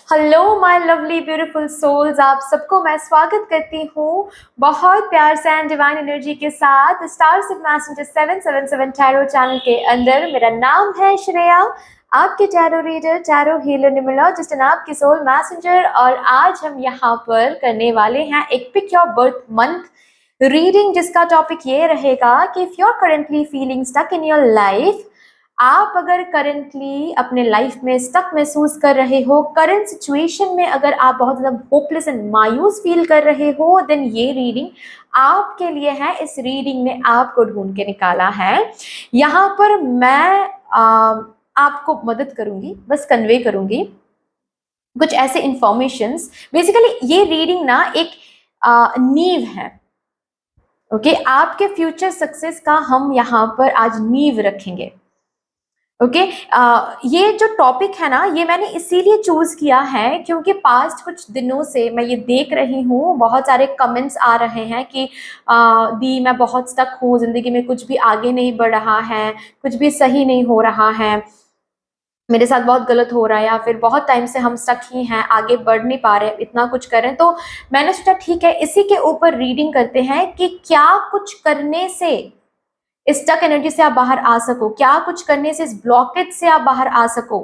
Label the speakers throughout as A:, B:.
A: Hello my lovely beautiful souls, आप सबको मैं स्वागत करती हूँ बहुत प्यार से एंड डिवाइन एनर्जी के साथ star signal messenger 777 tarot channel के अंदर। मेरा नाम है श्रेया, आपके tarot reader, tarot healer, numerologist and आपकी सोल मैसेंजर। और आज हम यहाँ पर करने वाले हैं एक pick your birth month reading, जिसका टॉपिक ये रहेगा कि if you are currently feeling stuck in your life, आप अगर करंटली अपने लाइफ में स्टक महसूस कर रहे हो, करंट सिचुएशन में अगर आप बहुत ज़्यादा होपलेस एंड मायूस फील कर रहे हो, देन ये रीडिंग आपके लिए है। इस रीडिंग में आपको ढूंढ के निकाला है। यहाँ पर मैं आपको मदद करूंगी, बस कन्वे करूंगी कुछ ऐसे इंफॉर्मेशंस। बेसिकली ये रीडिंग ना एक नींव है। ओके, आपके फ्यूचर सक्सेस का हम यहाँ पर आज नींव रखेंगे। ओके, ये जो टॉपिक है ना, ये मैंने इसीलिए चूज किया है क्योंकि पास्ट कुछ दिनों से मैं ये देख रही हूँ, बहुत सारे कमेंट्स आ रहे हैं कि दी मैं बहुत स्टक हूँ, जिंदगी में कुछ भी आगे नहीं बढ़ रहा है, कुछ भी सही नहीं हो रहा है, मेरे साथ बहुत गलत हो रहा है, या फिर बहुत टाइम से हम स्टक ही हैं, आगे बढ़ नहीं पा रहे, इतना कुछ करें। तो मैंने सोचा ठीक है, इसी के ऊपर रीडिंग करते हैं कि क्या कुछ करने से इस स्टक एनर्जी से आप बाहर आ सको, क्या कुछ करने से इस ब्लॉकेज से आप बाहर आ सको,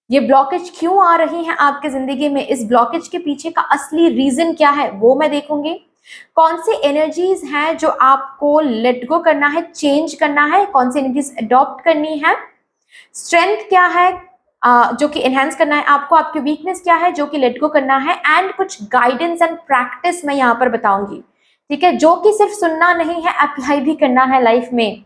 A: ये ब्लॉकेज क्यों आ रही है आपके जिंदगी में, इस ब्लॉकेज के पीछे का असली रीजन क्या है वो मैं देखूंगी। कौन सी एनर्जीज हैं जो आपको लेट गो करना है, चेंज करना है, कौन सी एनर्जीज अडॉप्ट करनी है, स्ट्रेंथ क्या है जो कि एनहेंस करना है आपको, आपकी वीकनेस क्या है जो कि लेट गो करना है, एंड कुछ गाइडेंस एंड प्रैक्टिस मैं यहाँ पर बताऊंगी। ठीक है, जो कि सिर्फ सुनना नहीं है, अप्लाई भी करना है लाइफ में।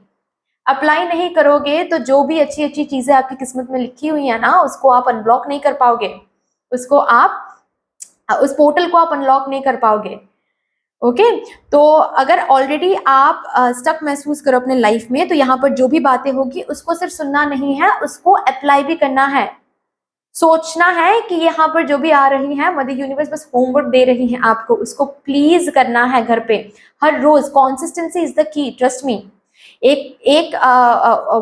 A: अप्लाई नहीं करोगे तो जो भी अच्छी अच्छी चीजें आपकी किस्मत में लिखी हुई है ना, उसको आप अनब्लॉक नहीं कर पाओगे, उसको आप उस पोर्टल को आप अनलॉक नहीं कर पाओगे। ओके, तो अगर ऑलरेडी आप स्टक महसूस करो अपने लाइफ में, तो यहाँ पर जो भी बातें होगी उसको सिर्फ सुनना नहीं है, उसको अप्लाई भी करना है। सोचना है कि यहाँ पर जो भी आ रही है, मदर यूनिवर्स बस होमवर्क दे रही है आपको, उसको प्लीज करना है घर पे हर रोज। Consistency is the key, trust me. एक एक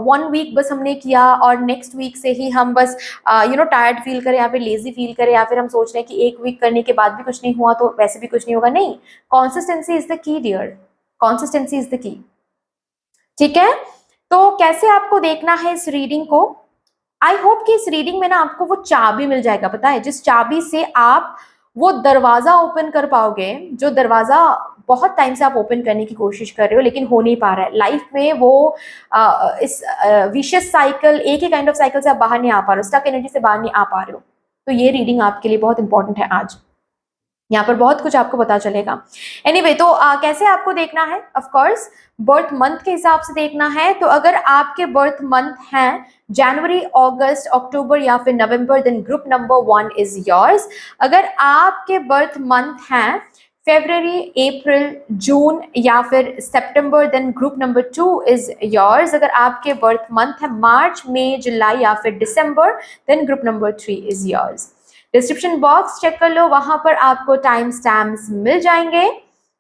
A: 1 वीक बस हमने किया और नेक्स्ट वीक से ही हम बस टायर्ड फील करें या फिर लेजी फील करें, या फिर हम सोच रहे हैं कि 1 वीक करने के बाद भी कुछ नहीं हुआ तो वैसे भी कुछ नहीं होगा। नहीं, consistency is the key dear, consistency is the key. ठीक है, तो कैसे आपको देखना है इस रीडिंग को? आई होप कि इस रीडिंग में ना आपको वो चाबी मिल जाएगा, पता है, जिस चाबी से आप वो दरवाजा ओपन कर पाओगे, जो दरवाजा बहुत टाइम से आप ओपन करने की कोशिश कर रहे हो लेकिन हो नहीं पा रहा है लाइफ में। वो इस विशियस साइकिल, एक ही काइंड ऑफ साइकिल से आप बाहर नहीं आ पा रहे हो, स्टक एनर्जी से बाहर नहीं आ पा रहे हो, तो ये रीडिंग आपके लिए बहुत इंपॉर्टेंट है आज। यहाँ पर बहुत कुछ आपको पता चलेगा। एनीवे, तो कैसे आपको देखना है? ऑफ कोर्स बर्थ मंथ के हिसाब से देखना है। तो अगर आपके बर्थ मंथ हैं जनवरी, अगस्त, अक्टूबर या फिर नवंबर, then group number 1 is yours. अगर आपके बर्थ मंथ हैं फेब्रवरी, अप्रैल, जून या फिर सितंबर, then group number 2 is yours. अगर आपके बर्थ मंथ है मार्च, मई, जुलाई या फिर दिसंबर, then group number 3 is yours. Description box check कर लो, वहां पर आपको टाइम स्टैम्प्स मिल जाएंगे,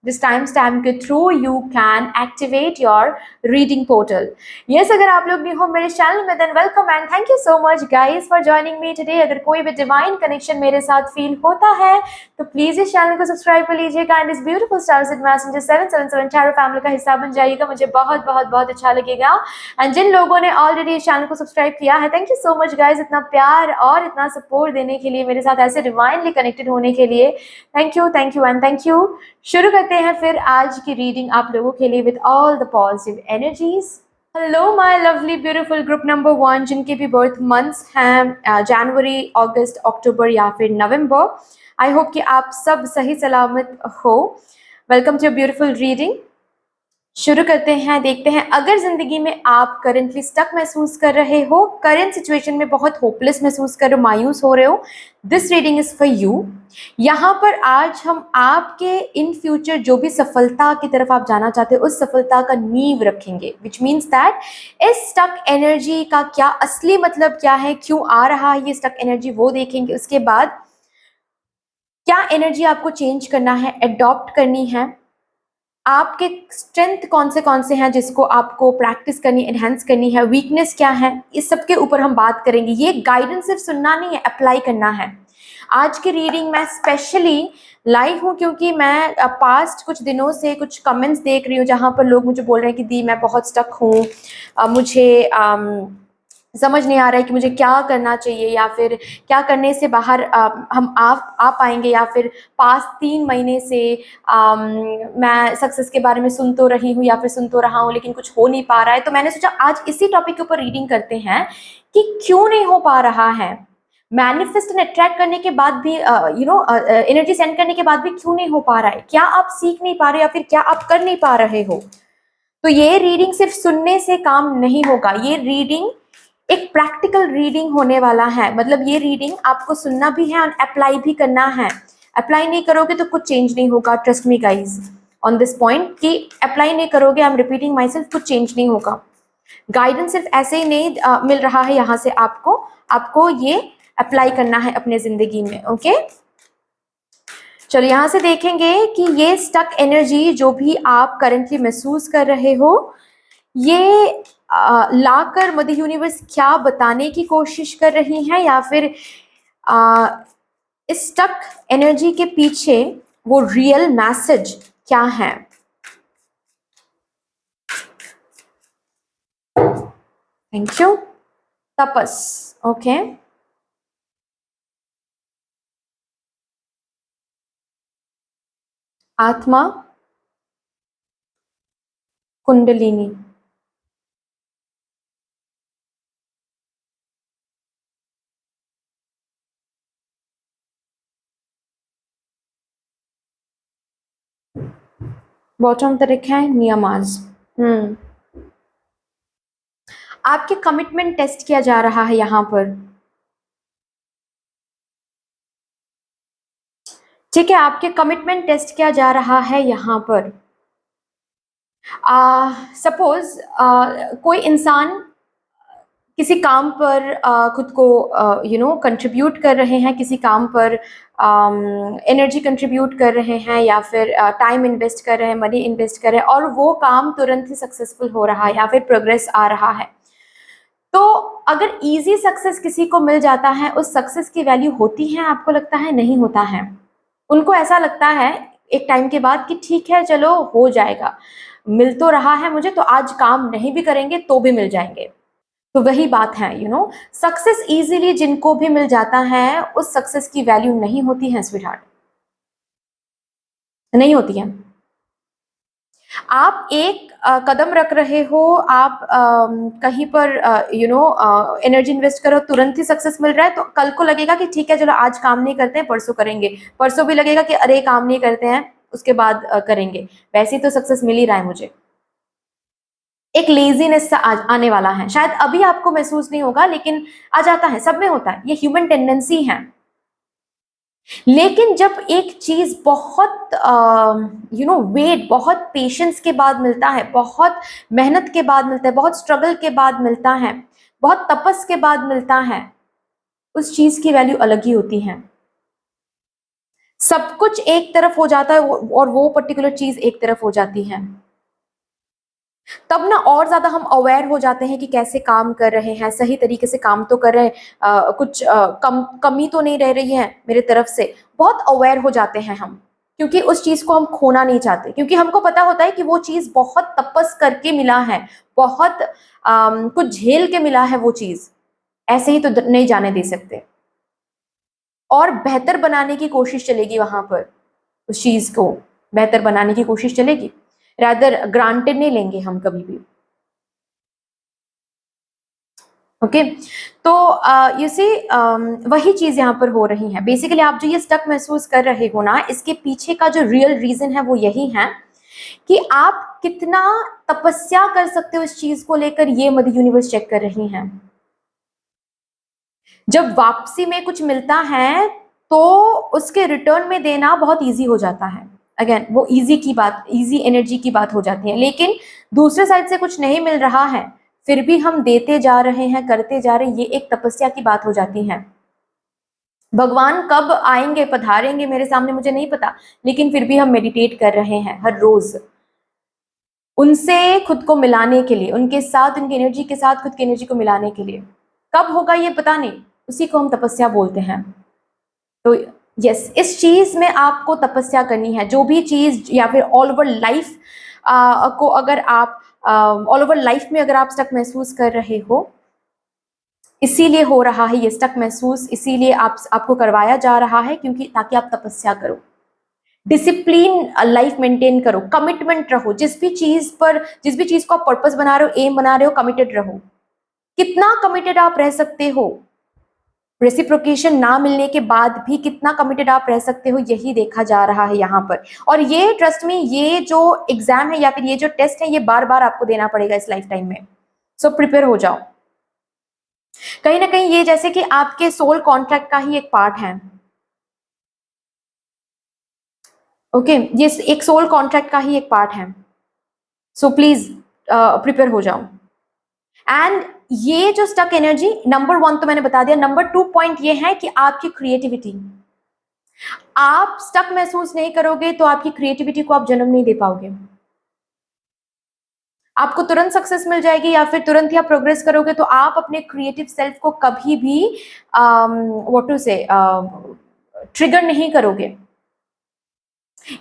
A: जिस टाइम स्टैम्प के through you can activate your reading portal. Yes, अगर आप लोग न्यू हो मेरे चैनल में, than welcome and thank you so much guys for joining me today. अगर कोई भी डिवाइन कनेक्शन मेरे साथ फील होता है तो प्लीज इस चैनल को सब्सक्राइब कर लीजिएगा एंड इस beautiful star signal messenger 777 tarot family का हिस्सा बन जाइएगा, मुझे बहुत बहुत बहुत अच्छा लगेगा। एंड जिन लोगों ने ऑलरेडी इस चैनल को सब्सक्राइब किया है, thank you so much guys, इतना प्यार और इतना सपोर्ट देने के लिए, मेरे साथ ऐसे डिवाइनली कनेक्टेड होने के लिए। Thank you and thank you. शुरू करते हैं फिर आज की रीडिंग आप लोगों के लिए with all the positive energies. Hello my lovely beautiful group number 1, जिनके भी बर्थ मंथ्स हैं जनवरी, अगस्त, अक्टूबर या फिर नवंबर, आई होप कि आप सब सही सलामत हो। Welcome to beautiful reading. शुरू करते हैं, देखते हैं अगर जिंदगी में आप करंटली स्टक महसूस कर रहे हो, करंट सिचुएशन में बहुत होपलेस महसूस कर रहे हो, मायूस हो रहे हो, this reading is for you. यहाँ पर आज हम आपके इन फ्यूचर जो भी सफलता की तरफ आप जाना चाहते हो, उस सफलता का नींव रखेंगे, विच मीन्स दैट इस स्टक एनर्जी का क्या असली मतलब क्या है, क्यों आ रहा है ये स्टक एनर्जी, वो देखेंगे। उसके बाद क्या एनर्जी आपको चेंज करना है, अडॉप्ट करनी है, आपके स्ट्रेंथ कौन से हैं जिसको आपको प्रैक्टिस करनी, एनहेंस करनी है, वीकनेस क्या है, इस सब के ऊपर हम बात करेंगे। ये गाइडेंस सिर्फ सुनना नहीं है, अप्लाई करना है। आज की रीडिंग मैं स्पेशली लाई हूँ क्योंकि मैं पास्ट कुछ दिनों से कुछ कमेंट्स देख रही हूँ जहाँ पर लोग मुझे बोल रहे हैं कि दी मैं बहुत स्टक हूँ, मुझे समझ नहीं आ रहा है कि मुझे क्या करना चाहिए या फिर क्या करने से बाहर हम आ पाएंगे, या फिर पास्ट 3 महीने से मैं सक्सेस के बारे में सुन तो रही हूँ या फिर सुन तो रहा हूँ लेकिन कुछ हो नहीं पा रहा है। तो मैंने सोचा आज इसी टॉपिक के ऊपर रीडिंग करते हैं कि क्यों नहीं हो पा रहा है। मैनिफेस्ट एंड अट्रैक्ट करने के बाद भी एनर्जी सेंड करने के बाद भी क्यों नहीं हो पा रहा है, क्या आप सीख नहीं पा रहे या फिर क्या आप कर नहीं पा रहे हो। तो ये रीडिंग सिर्फ सुनने से काम नहीं होगा, ये रीडिंग एक प्रैक्टिकल रीडिंग होने वाला है। मतलब ये रीडिंग आपको सुनना भी है और अप्लाई भी करना है। अप्लाई नहीं करोगे तो कुछ चेंज नहीं होगा। Trust me guys on this point कि अप्लाई नहीं करोगे, I am repeating my self, कुछ चेंज नहीं होगा। गाइडेंस सिर्फ ऐसे ही नहीं मिल रहा है यहाँ से, आपको ये अप्लाई करना है अपने जिंदगी में। ओके चलो यहाँ से देखेंगे कि ये स्टक एनर्जी जो भी आप करंटली महसूस कर रहे हो, ये लाकर मदर यूनिवर्स क्या बताने की कोशिश कर रही है, या फिर इस स्टक एनर्जी के पीछे वो रियल मैसेज क्या है। Thank you. तपस, ओके आत्मा, कुंडलिनी, बॉटम तक लिखा है नियमाज। आपके कमिटमेंट टेस्ट किया जा रहा है यहाँ पर। ठीक है, आपके कमिटमेंट टेस्ट किया जा रहा है यहाँ पर। सपोज कोई इंसान किसी काम पर खुद को कंट्रीब्यूट कर रहे हैं, किसी काम पर एनर्जी कंट्रीब्यूट कर रहे हैं या फिर टाइम इन्वेस्ट कर रहे हैं, मनी इन्वेस्ट कर रहे हैं और वो काम तुरंत ही सक्सेसफुल हो रहा है या फिर प्रोग्रेस आ रहा है। तो अगर इजी सक्सेस किसी को मिल जाता है, उस सक्सेस की वैल्यू होती है? आपको लगता है नहीं होता है। उनको ऐसा लगता है एक टाइम के बाद कि ठीक है चलो हो जाएगा, मिल तो रहा है मुझे, तो आज काम नहीं भी करेंगे तो भी मिल जाएंगे। तो वही बात है, सक्सेस इजीली जिनको भी मिल जाता है उस सक्सेस की वैल्यू नहीं होती है स्वीट हार्ट, नहीं होती है। आप एक कदम रख रहे हो, आप कहीं पर एनर्जी इन्वेस्ट करो, तुरंत ही सक्सेस मिल रहा है, तो कल को लगेगा कि ठीक है चलो आज काम नहीं करते हैं परसों करेंगे, परसों भी लगेगा कि अरे काम नहीं करते हैं उसके बाद करेंगे, वैसे ही तो सक्सेस मिल ही रहा है मुझे। एक लेजीनेस सा आने वाला है, शायद अभी आपको महसूस नहीं होगा लेकिन आ जाता है, सब में होता है, ये ह्यूमन टेंडेंसी है। लेकिन जब एक चीज बहुत वेट, बहुत पेशेंस के बाद मिलता है, बहुत मेहनत के बाद मिलता है, बहुत स्ट्रगल के बाद मिलता है, बहुत तपस के बाद मिलता है, उस चीज की वैल्यू अलग ही होती है। सब कुछ एक तरफ हो जाता है और वो पर्टिकुलर चीज एक तरफ हो जाती है, तब ना और ज्यादा हम अवेयर हो जाते हैं कि कैसे काम कर रहे हैं, सही तरीके से काम तो कर रहे हैं, कुछ कमी तो नहीं रह रही है मेरे तरफ से, बहुत अवेयर हो जाते हैं हम, क्योंकि उस चीज को हम खोना नहीं चाहते, क्योंकि हमको पता होता है कि वो चीज बहुत तपस करके मिला है, बहुत कुछ झेल के मिला है वो चीज, ऐसे ही तो नहीं जाने दे सकते, और बेहतर बनाने की कोशिश चलेगी वहां पर, उस चीज को बेहतर बनाने की कोशिश चलेगी, रादर ग्रांटेड नहीं लेंगे हम कभी भी। ओके तो यू सी वही चीज यहाँ पर हो रही है। बेसिकली आप जो ये स्टक महसूस कर रहे हो ना, इसके पीछे का जो रियल रीजन है वो यही है कि आप कितना तपस्या कर सकते हो इस चीज को लेकर, ये मदर यूनिवर्स चेक कर रही है। जब वापसी में कुछ मिलता है तो उसके रिटर्न में देना बहुत इजी हो जाता है, अगेन वो इजी की बात, इजी एनर्जी की बात हो जाती है। लेकिन दूसरे साइड से कुछ नहीं मिल रहा है फिर भी हम देते जा रहे हैं, करते जा रहे हैं, ये एक तपस्या की बात हो जाती है। भगवान कब आएंगे, पधारेंगे मेरे सामने मुझे नहीं पता, लेकिन फिर भी हम मेडिटेट कर रहे हैं हर रोज उनसे खुद को मिलाने के लिए, उनके साथ, उनकी एनर्जी के साथ खुद की एनर्जी को मिलाने के लिए। कब होगा ये पता नहीं, उसी को हम तपस्या बोलते हैं। तो यस, इस चीज में आपको तपस्या करनी है। जो भी चीज या फिर ऑल ओवर लाइफ को अगर आप ऑल ओवर लाइफ में अगर आप स्टक महसूस कर रहे हो, इसीलिए हो रहा है ये स्टक महसूस, इसीलिए आपको करवाया जा रहा है, क्योंकि ताकि आप तपस्या करो, डिसिप्लिन लाइफ मेंटेन करो, कमिटमेंट रहो। जिस भी चीज को आप पर्पस बना रहे हो, एम बना रहे हो, कमिटेड रहो। कितना कमिटेड आप रह सकते हो, रेसिप्रोकेशन ना मिलने के बाद भी कितना कमिटेड आप रह सकते हो, यही देखा जा रहा है यहाँ पर। और ये ट्रस्ट में, ये जो एग्जाम है या फिर ये जो टेस्ट है, ये बार बार आपको देना पड़ेगा इस लाइफ टाइम में। सो प्रिपेयर हो जाओ। कहीं ना कहीं ये जैसे कि आपके सोल कॉन्ट्रैक्ट का ही एक पार्ट है। ओके, ये एक सोल कॉन्ट्रैक्ट का ही एक पार्ट है। सो प्लीज प्रिपेयर हो जाओ। एंड ये जो स्टक एनर्जी, नंबर 1 तो मैंने बता दिया, नंबर 2 पॉइंट ये है कि आपकी क्रिएटिविटी, आप स्टक महसूस नहीं करोगे तो आपकी क्रिएटिविटी को आप जन्म नहीं दे पाओगे। आपको तुरंत सक्सेस मिल जाएगी या फिर तुरंत ही आप प्रोग्रेस करोगे, तो आप अपने क्रिएटिव सेल्फ को कभी भी व्हाट टू से ट्रिगर नहीं करोगे।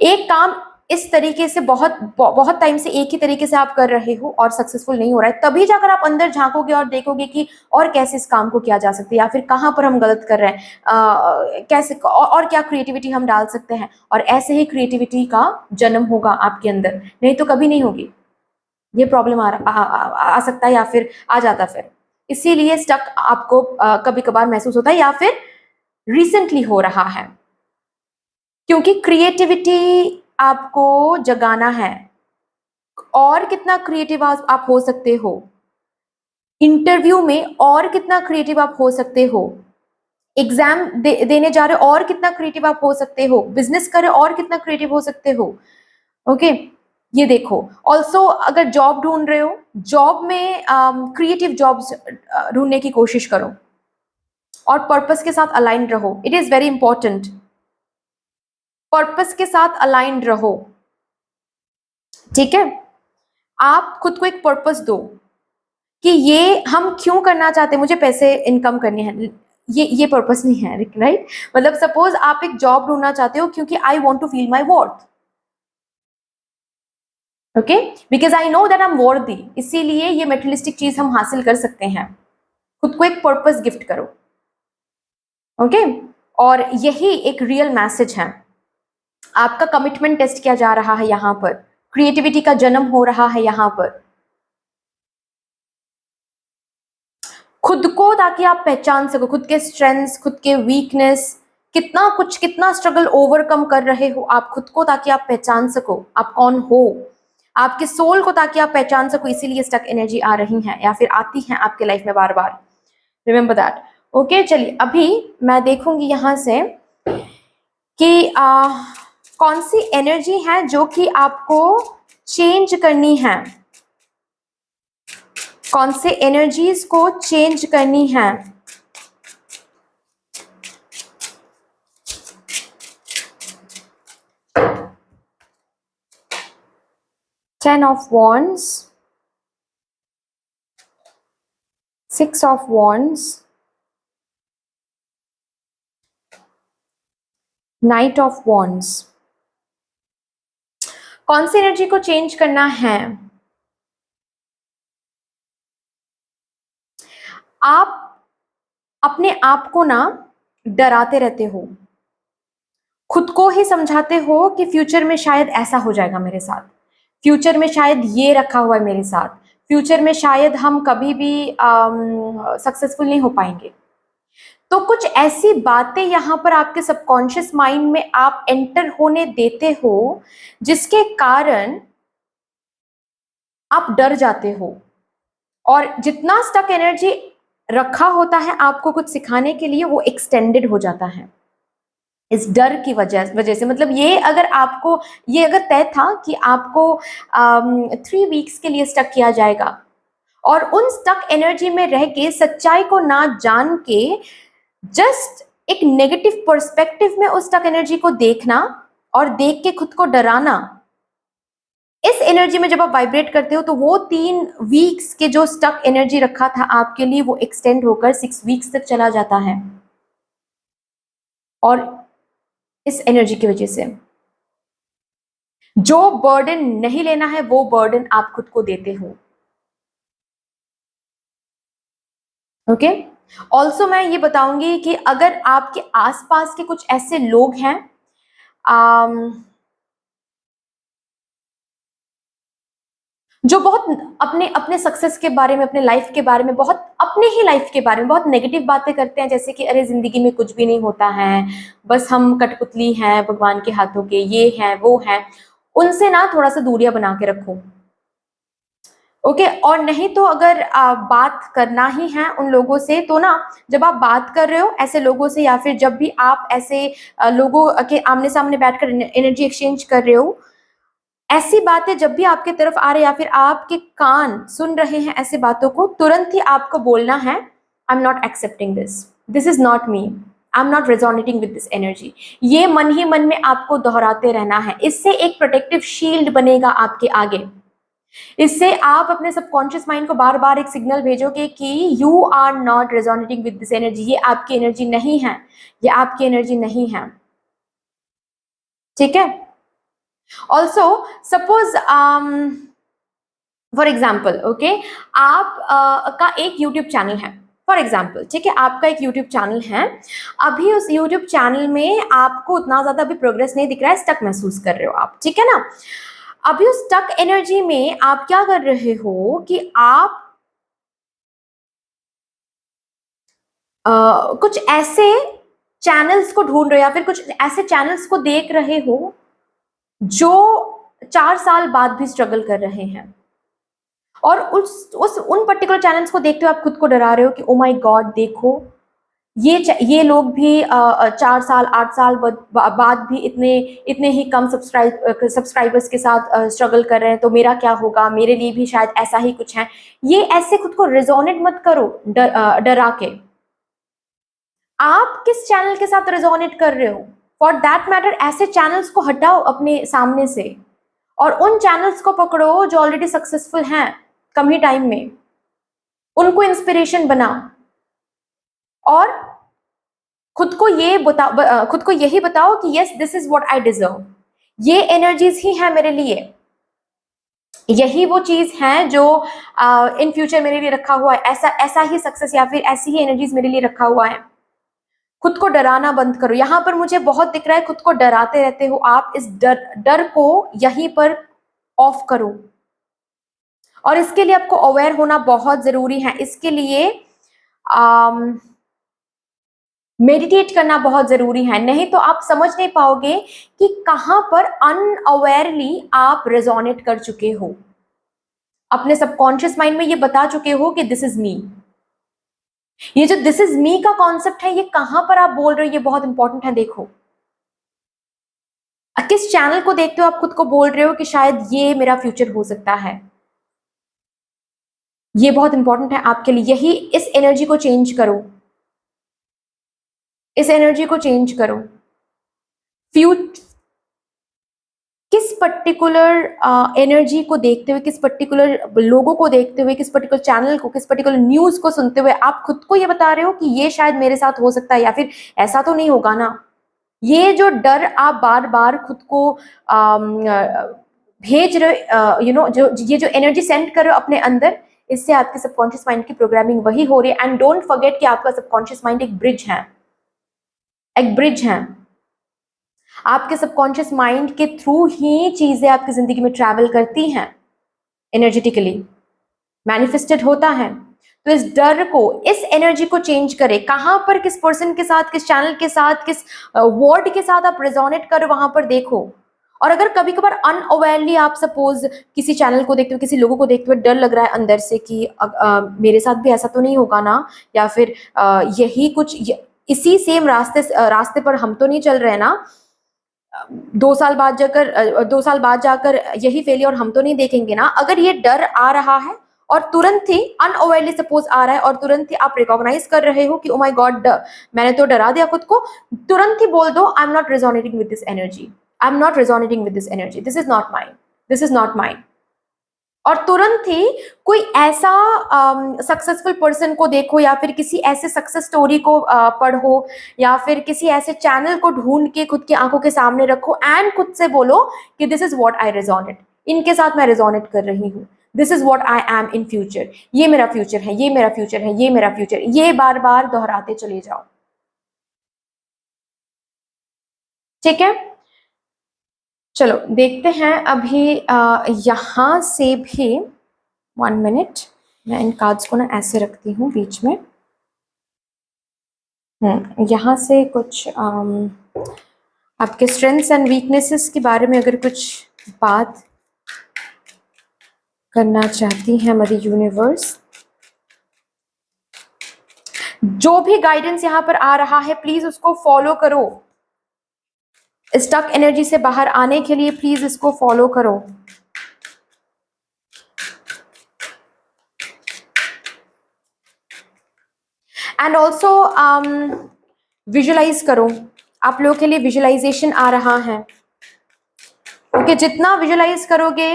A: एक काम इस तरीके से बहुत बहुत टाइम से एक ही तरीके से आप कर रहे हो और सक्सेसफुल नहीं हो रहा है, तभी जाकर आप अंदर झांकोगे और देखोगे कि और कैसे इस काम को किया जा सकता है, या फिर कहाँ पर हम गलत कर रहे हैं, कैसे और क्या क्रिएटिविटी हम डाल सकते हैं। और ऐसे ही क्रिएटिविटी का जन्म होगा आपके अंदर, नहीं तो कभी नहीं होगी। ये प्रॉब्लम आ सकता है या फिर आ जाता फिर। इसीलिए स्टक आपको कभी कभार महसूस होता है या फिर रिसेंटली हो रहा है, क्योंकि क्रिएटिविटी आपको जगाना है। और कितना क्रिएटिव आप हो सकते हो इंटरव्यू में, और कितना क्रिएटिव आप हो सकते हो एग्जाम देने जा रहे हो, और कितना क्रिएटिव आप हो सकते हो बिजनेस कर रहे हो, और कितना क्रिएटिव हो सकते हो। ओके, ये देखो। ऑल्सो अगर जॉब ढूंढ रहे हो, जॉब में क्रिएटिव जॉब्स ढूंढने की कोशिश करो और पर्पस के साथ अलाइन रहो। It is very important, purpose के साथ अलाइंड रहो। ठीक है, आप खुद को एक पर्पस दो कि ये हम क्यों करना चाहते हैं, मुझे पैसे इनकम करने हैं, ये पर्पस नहीं है, राइट। मतलब सपोज आप एक जॉब ढूंढना चाहते हो क्योंकि I want to feel my worth, okay, because I know that I am worthy, इसीलिए ये मेटेरियलिस्टिक चीज हम हासिल कर सकते हैं। खुद को एक पर्पस गिफ्ट करो, ओके। और यही एक रियल मैसेज है। आपका कमिटमेंट टेस्ट किया जा रहा है यहाँ पर, क्रिएटिविटी का जन्म हो रहा है यहाँ पर। खुद को, ताकि आप पहचान सको खुद के स्ट्रेंथ्स, खुद के वीकनेस, कितना कुछ, कितना स्ट्रगल ओवरकम कर रहे हो आप खुद को, ताकि आप पहचान सको आप कौन हो, आपके सोल को ताकि आप पहचान सको। इसीलिए स्टक एनर्जी आ रही है या फिर आती है आपके लाइफ में बार बार। Remember that, okay. चलिए, अभी मैं देखूंगी यहाँ से कि कौन सी एनर्जी है जो कि आपको चेंज करनी है, कौन से एनर्जीज को चेंज करनी है। Ten of Wands, Six of Wands, Knight of Wands। कौन सी एनर्जी को चेंज करना है? आप अपने आप को ना डराते रहते हो, खुद को ही समझाते हो कि फ्यूचर में शायद ऐसा हो जाएगा मेरे साथ, फ्यूचर में शायद ये रखा हुआ है मेरे साथ, फ्यूचर में शायद हम कभी भी सक्सेसफुल नहीं हो पाएंगे। तो कुछ ऐसी बातें यहाँ पर आपके सबकॉन्शियस माइंड में आप एंटर होने देते हो जिसके कारण आप डर जाते हो। और जितना स्टक एनर्जी रखा होता है आपको कुछ सिखाने के लिए, वो एक्सटेंडेड हो जाता है इस डर की वजह से। मतलब ये अगर तय था कि आपको 3 वीक्स के लिए स्टक किया जाएगा, और उन स्टक एनर्जी में रह के, सच्चाई को ना जान के, जस्ट एक नेगेटिव पर्सपेक्टिव में उस स्टक एनर्जी को देखना और देख के खुद को डराना, इस एनर्जी में जब आप वाइब्रेट करते हो तो वो 3 वीक्स के जो स्टक एनर्जी रखा था आपके लिए, वो एक्सटेंड होकर 6 वीक्स तक चला जाता है। और इस एनर्जी की वजह से जो बर्डन नहीं लेना है वो बर्डन आप खुद को देते हो। ओके, ऑल्सो मैं ये बताऊंगी कि अगर आपके आसपास के कुछ ऐसे लोग हैं जो बहुत अपने अपने सक्सेस के बारे में, अपने लाइफ के बारे में, बहुत अपने ही लाइफ के बारे में बहुत नेगेटिव बातें करते हैं, जैसे कि अरे जिंदगी में कुछ भी नहीं होता है, बस हम कठपुतली हैं भगवान के हाथों के, ये हैं वो हैं, उनसे ना थोड़ा सा दूरियां बना के रखो। ओके, और नहीं तो अगर बात करना ही है उन लोगों से, तो ना जब आप बात कर रहे हो ऐसे लोगों से, या फिर जब भी आप ऐसे लोगों के आमने सामने बैठकर एनर्जी एक्सचेंज कर रहे हो, ऐसी बातें जब भी आपके तरफ आ रहे, या फिर आपके कान सुन रहे हैं ऐसी बातों को, तुरंत ही आपको बोलना है आई am not accepting this, this is not me, I am not resonating with this energy. ये मन ही मन में आपको दोहराते रहना है। इससे एक प्रोटेक्टिव शील्ड बनेगा आपके आगे। इससे आप अपने सबकॉन्शियस माइंड को बार बार एक सिग्नल भेजोगे कि you are not resonating with this energy, ये आपकी एनर्जी नहीं है, ये आपकी एनर्जी नहीं है। ठीक है। Also suppose for example, okay, आप का एक यूट्यूब चैनल है, फॉर एग्जाम्पल, ठीक है, आपका एक यूट्यूब चैनल है। अभी उस यूट्यूब चैनल में आपको उतना ज्यादा अभी प्रोग्रेस नहीं दिख रहा है, स्टक महसूस कर रहे हो आप, ठीक है ना। अभी उस स्टक एनर्जी में आप क्या कर रहे हो कि आप कुछ ऐसे चैनल्स को ढूंढ रहे हो, या फिर कुछ ऐसे चैनल्स को देख रहे हो जो 4 साल बाद भी स्ट्रगल कर रहे हैं, और उस उन पर्टिकुलर चैनल्स को देखते हुए आप खुद को डरा रहे हो कि ओ माय गॉड, देखो ये लोग भी 4 साल 8 साल बाद भी इतने इतने ही कम सब्सक्राइबर्स के साथ स्ट्रगल कर रहे हैं, तो मेरा क्या होगा, मेरे लिए भी शायद ऐसा ही कुछ है। ये ऐसे खुद को रिजोनेट मत करो डरा के। आप किस चैनल के साथ रिजोनेट कर रहे हो, फॉर दैट मैटर ऐसे चैनल्स को हटाओ अपने सामने से, और उन चैनल्स को पकड़ो जो ऑलरेडी सक्सेसफुल हैं कम ही टाइम में, उनको इंस्पिरेशन बनाओ, और खुद को यही बताओ कि yes, this is what I deserve, ये एनर्जीज ही है मेरे लिए, यही वो चीज है जो इन फ्यूचर मेरे लिए रखा हुआ है, ऐसा ऐसा ही सक्सेस या फिर ऐसी ही एनर्जीज मेरे लिए रखा हुआ है। खुद को डराना बंद करो। यहां पर मुझे बहुत दिख रहा है खुद को डराते रहते हो आप, इस डर को यहीं पर ऑफ करो, और इसके लिए आपको अवेयर होना बहुत जरूरी है। इसके लिए मेडिटेट करना बहुत जरूरी है, नहीं तो आप समझ नहीं पाओगे कि कहां पर अनअवेयरली आप रेजोनेट कर चुके हो, अपने सबकॉन्शियस माइंड में ये बता चुके हो कि दिस इज मी। ये जो दिस इज मी का कॉन्सेप्ट है, ये कहां पर आप बोल रहे हो, ये बहुत इंपॉर्टेंट है। देखो किस चैनल को देखते हो आप खुद को बोल रहे हो कि शायद ये मेरा फ्यूचर हो सकता है, ये बहुत इंपॉर्टेंट है आपके लिए। यही इस एनर्जी को चेंज करो, इस एनर्जी को चेंज करो। किस पर्टिकुलर एनर्जी को देखते हुए, किस पर्टिकुलर लोगों को देखते हुए, किस पर्टिकुलर चैनल को, किस पर्टिकुलर न्यूज को सुनते हुए आप खुद को ये बता रहे हो कि ये शायद मेरे साथ हो सकता है, या फिर ऐसा तो नहीं होगा ना। ये जो डर आप बार बार खुद को भेज रहे, जो ये जो एनर्जी सेंड कर रहे हो अपने अंदर, इससे आपके सबकॉन्शियस माइंड की प्रोग्रामिंग वही हो रही है। एंड डोंट फॉरगेट कि आपका सबकॉन्शियस माइंड एक ब्रिज है, एक ब्रिज है। आपके सबकॉन्शियस माइंड के थ्रू ही चीजें आपकी जिंदगी में ट्रैवल करती हैं, एनर्जेटिकली मैनिफेस्टेड होता है। तो इस डर को, इस एनर्जी को चेंज करें। कहां पर, किस पर्सन के साथ, किस चैनल के साथ, किस वर्ड के साथ आप रेजोनेट करो, वहां पर देखो। और अगर कभी कभार अनअवेयरली आप सपोज किसी चैनल को देखते हुए, किसी लोगों को देखते हुए डर लग रहा है अंदर से कि मेरे साथ भी ऐसा तो नहीं होगा ना, या फिर यही कुछ इसी सेम रास्ते पर हम तो नहीं चल रहे ना, 2 साल बाद जाकर यही फेलियर हम तो नहीं देखेंगे ना। अगर ये डर आ रहा है और तुरंत ही अनअवेयरली सपोज आ रहा है, और तुरंत ही आप रिकॉग्नाइज कर रहे हो कि ओ माय गॉड, मैंने तो डरा दिया खुद को, तुरंत ही बोल दो आई am not resonating with this energy, I am not resonating with this energy, this is not mine, this is not mine. और तुरंत ही कोई ऐसा सक्सेसफुल पर्सन को देखो या फिर किसी ऐसे सक्सेस स्टोरी को पढ़ो या फिर किसी ऐसे चैनल को ढूंढ के खुद की आंखों के सामने रखो एंड खुद से बोलो कि this is what I resonate, इनके साथ मैं रेजोनेट कर रही हूँ, this is what I am in future, ये मेरा फ्यूचर है, ये मेरा फ्यूचर है, ये मेरा फ्यूचर, ये बार बार दोहराते चले जाओ। ठीक है, चलो देखते हैं अभी यहाँ से भी। 1 मिनट, मैं इन कार्ड्स को ना ऐसे रखती हूँ बीच में। यहाँ से कुछ आपके स्ट्रेंथ्स एंड वीकनेसेस के बारे में अगर कुछ बात करना चाहती हैं मदर यूनिवर्स, जो भी गाइडेंस यहाँ पर आ रहा है प्लीज उसको फॉलो करो। स्टक एनर्जी से बाहर आने के लिए प्लीज इसको फॉलो करो। एंड ऑल्सो विजुलाइज करो, आप लोगों के लिए विजुलाइजेशन आ रहा है। ओके, जितना विजुलाइज करोगे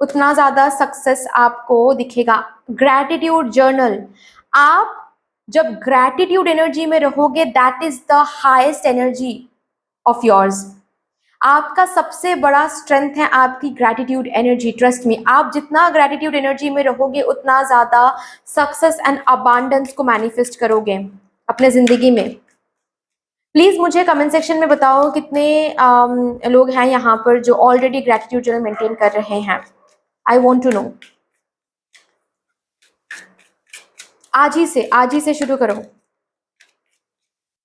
A: उतना ज्यादा सक्सेस आपको दिखेगा। ग्रैटिट्यूड जर्नल, आप जब ग्रैटिट्यूड एनर्जी में रहोगे that is the highest energy of yours. आपका सबसे बड़ा स्ट्रेंथ है आपकी ग्रैटिट्यूड एनर्जी। ट्रस्ट मी, आप जितना ग्रैटिट्यूड एनर्जी में रहोगे उतना ज्यादा सक्सेस एंड अबांडेंस को मैनिफेस्ट करोगे अपने जिंदगी में। प्लीज मुझे कमेंट सेक्शन में बताओ कितने लोग हैं यहाँ पर जो ऑलरेडी ग्रैटिट्यूड जर्नल मेंटेन कर रहे हैं। I want to know. आज ही से शुरू करो।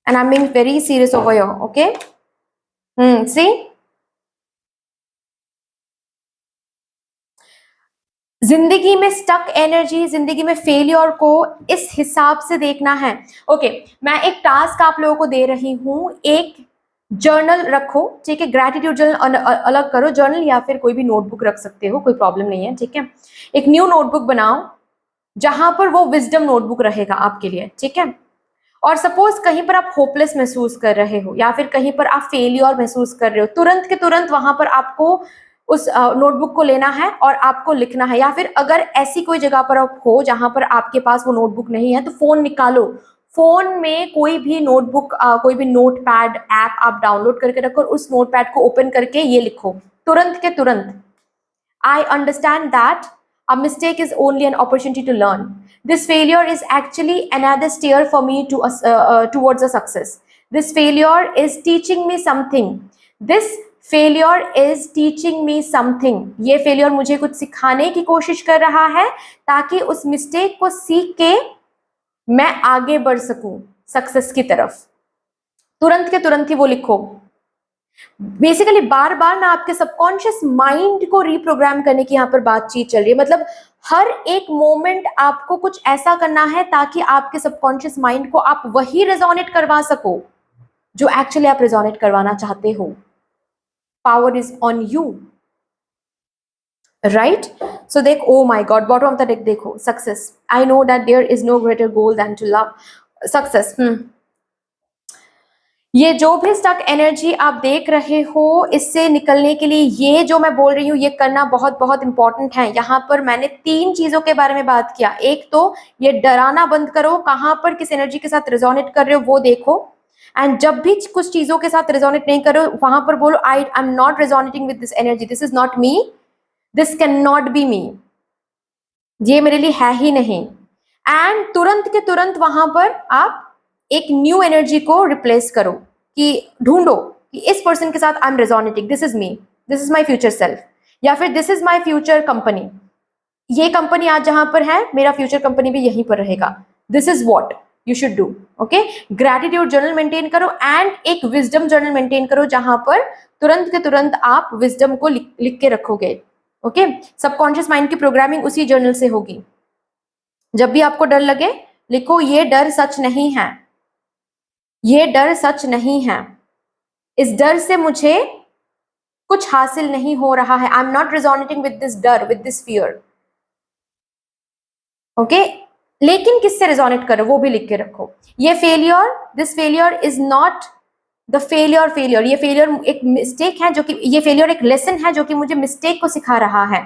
A: And I am being very serious over here, okay. See, जिंदगी में स्टक एनर्जी, जिंदगी में फेलियर को इस हिसाब से देखना है। ओके, मैं एक टास्क आप लोगों को दे रही हूं, एक जर्नल रखो, ठीक है। ग्रैटिट्यूड जर्नल अलग करो, जर्नल या फिर कोई भी नोटबुक रख सकते हो, कोई प्रॉब्लम नहीं है, ठीक है। एक न्यू नोटबुक बनाओ जहां पर वो विजडम नोटबुक रहेगा आपके लिए, ठीक है। और सपोज कहीं पर आप होपलेस महसूस कर रहे हो या फिर कहीं पर आप फेलियर महसूस कर रहे हो, तुरंत के तुरंत वहां पर आपको उस नोटबुक को लेना है और आपको लिखना है। या फिर अगर ऐसी कोई जगह पर आप हो जहां पर आपके पास वो नोटबुक नहीं है तो फोन निकालो, फोन में कोई भी नोटबुक, कोई भी नोट पैड ऐप आप डाउनलोड करके रखो और उस नोट पैड को ओपन करके ये लिखो तुरंत के तुरंत, I understand that a mistake is only an opportunity to learn. This failure is actually another stair for me to towards a success. This failure is teaching me something. This failure is teaching me something. ये failure मुझे कुछ सिखाने की कोशिश कर रहा है ताकि उस mistake को सीख के मैं आगे बढ़ सकूं सक्सेस की तरफ। तुरंत के तुरंत ही वो लिखो। बेसिकली बार बार ना आपके सबकॉन्शियस माइंड को रीप्रोग्राम करने की यहाँ पर बातचीत चल रही है। मतलब हर एक मोमेंट आपको कुछ ऐसा करना है ताकि आपके सबकॉन्शियस माइंड को आप वही रेजोनेट करवा सको जो एक्चुअली आप रेजोनेट करवाना चाहते हो। Power is on you, right. So देख, oh my god, bottom of the deck देखो, success. I know that there is no greater goal than to love success. ये जो भी स्टक एनर्जी आप देख रहे हो, इससे निकलने के लिए ये जो मैं बोल रही हूँ ये करना बहुत बहुत इंपॉर्टेंट है। यहाँ पर मैंने 3 चीजों के बारे में बात किया। एक तो ये डराना बंद करो, कहाँ पर किस एनर्जी के साथ रेजोनेट कर रहे हो वो देखो। एंड जब भी कुछ चीजों के साथ रेजोनेट नहीं करो वहां पर बोलो I am not resonating with this energy, this is not me, this can not be me, ये मेरे लिए है ही नहीं। एंड तुरंत के तुरंत वहां पर आप एक न्यू एनर्जी को रिप्लेस करो कि ढूंढो कि इस पर्सन के साथ I am resonating, this is me, this is my future self, या फिर this is my future company, ये कंपनी आज जहां पर है मेरा फ्यूचर कंपनी भी यहीं पर रहेगा, this is what you should do. Okay, gratitude journal maintain करो एंड एक विजडम जर्नल मेंटेन करो जहां पर तुरंत के तुरंत आप विजडम को लिख के रखोगे। ओके, सबकॉन्शियस माइंड की प्रोग्रामिंग उसी जर्नल से होगी। जब भी आपको डर लगे लिखो ये डर सच नहीं है, ये डर सच नहीं है, इस डर से मुझे कुछ हासिल नहीं हो रहा है, आई am not resonating with this डर, विद दिस फियर। ओके, लेकिन किससे रेजोनेट करो वो भी लिख के रखो। ये failure, this failure is not the failure, ये फेलियर एक मिस्टेक है जो कि, ये फेलियर एक लेसन है जो कि मुझे मिस्टेक को सिखा रहा है।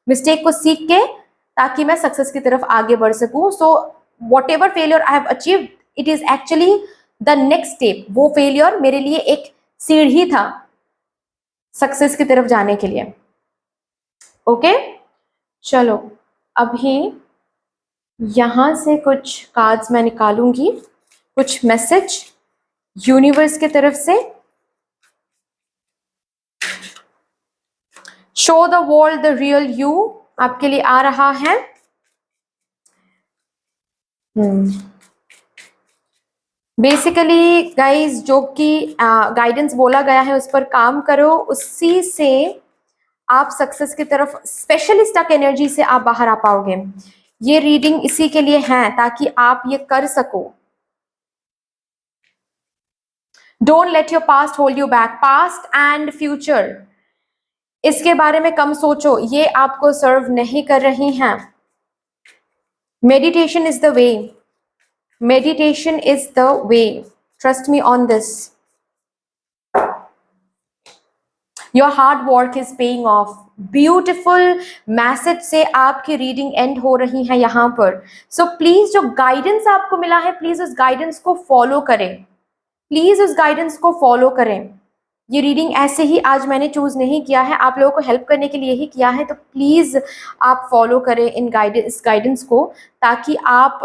A: मिस्टेक को सीख के, ताकि मैं सक्सेस की तरफ आगे बढ़ सकूं. So what ever failure I have achieved, it is actually the next step. वो फेलियर मेरे लिए एक सीढ़ी था सक्सेस की तरफ जाने के लिए. ओके, चलो अभी यहां से कुछ कार्ड्स मैं निकालूंगी, कुछ मैसेज यूनिवर्स की तरफ से. Show the world the real you आपके लिए आ रहा है. बेसिकली गाइज, जो कि गाइडेंस बोला गया है उस पर काम करो, उसी से आप सक्सेस की तरफ, स्पेशली स्टक एनर्जी से आप बाहर आ पाओगे. ये रीडिंग इसी के लिए है ताकि आप ये कर सको. Don't let your past hold you back. Past and future, इसके बारे में कम सोचो, ये आपको सर्व नहीं कर रही हैं. Meditation is the way. Meditation is the way. Trust me on this. Your hard work is paying off. Beautiful message से आपकी रीडिंग एंड हो रही है यहाँ पर. So प्लीज जो गाइडेंस आपको मिला है, प्लीज उस गाइडेंस को फॉलो करें. प्लीज उस गाइडेंस को फॉलो करें. ये रीडिंग ऐसे ही आज मैंने चूज नहीं किया है, आप लोगों को हेल्प करने के लिए ही किया है. तो प्लीज आप फॉलो करें इन गाइडेंस को, ताकि आप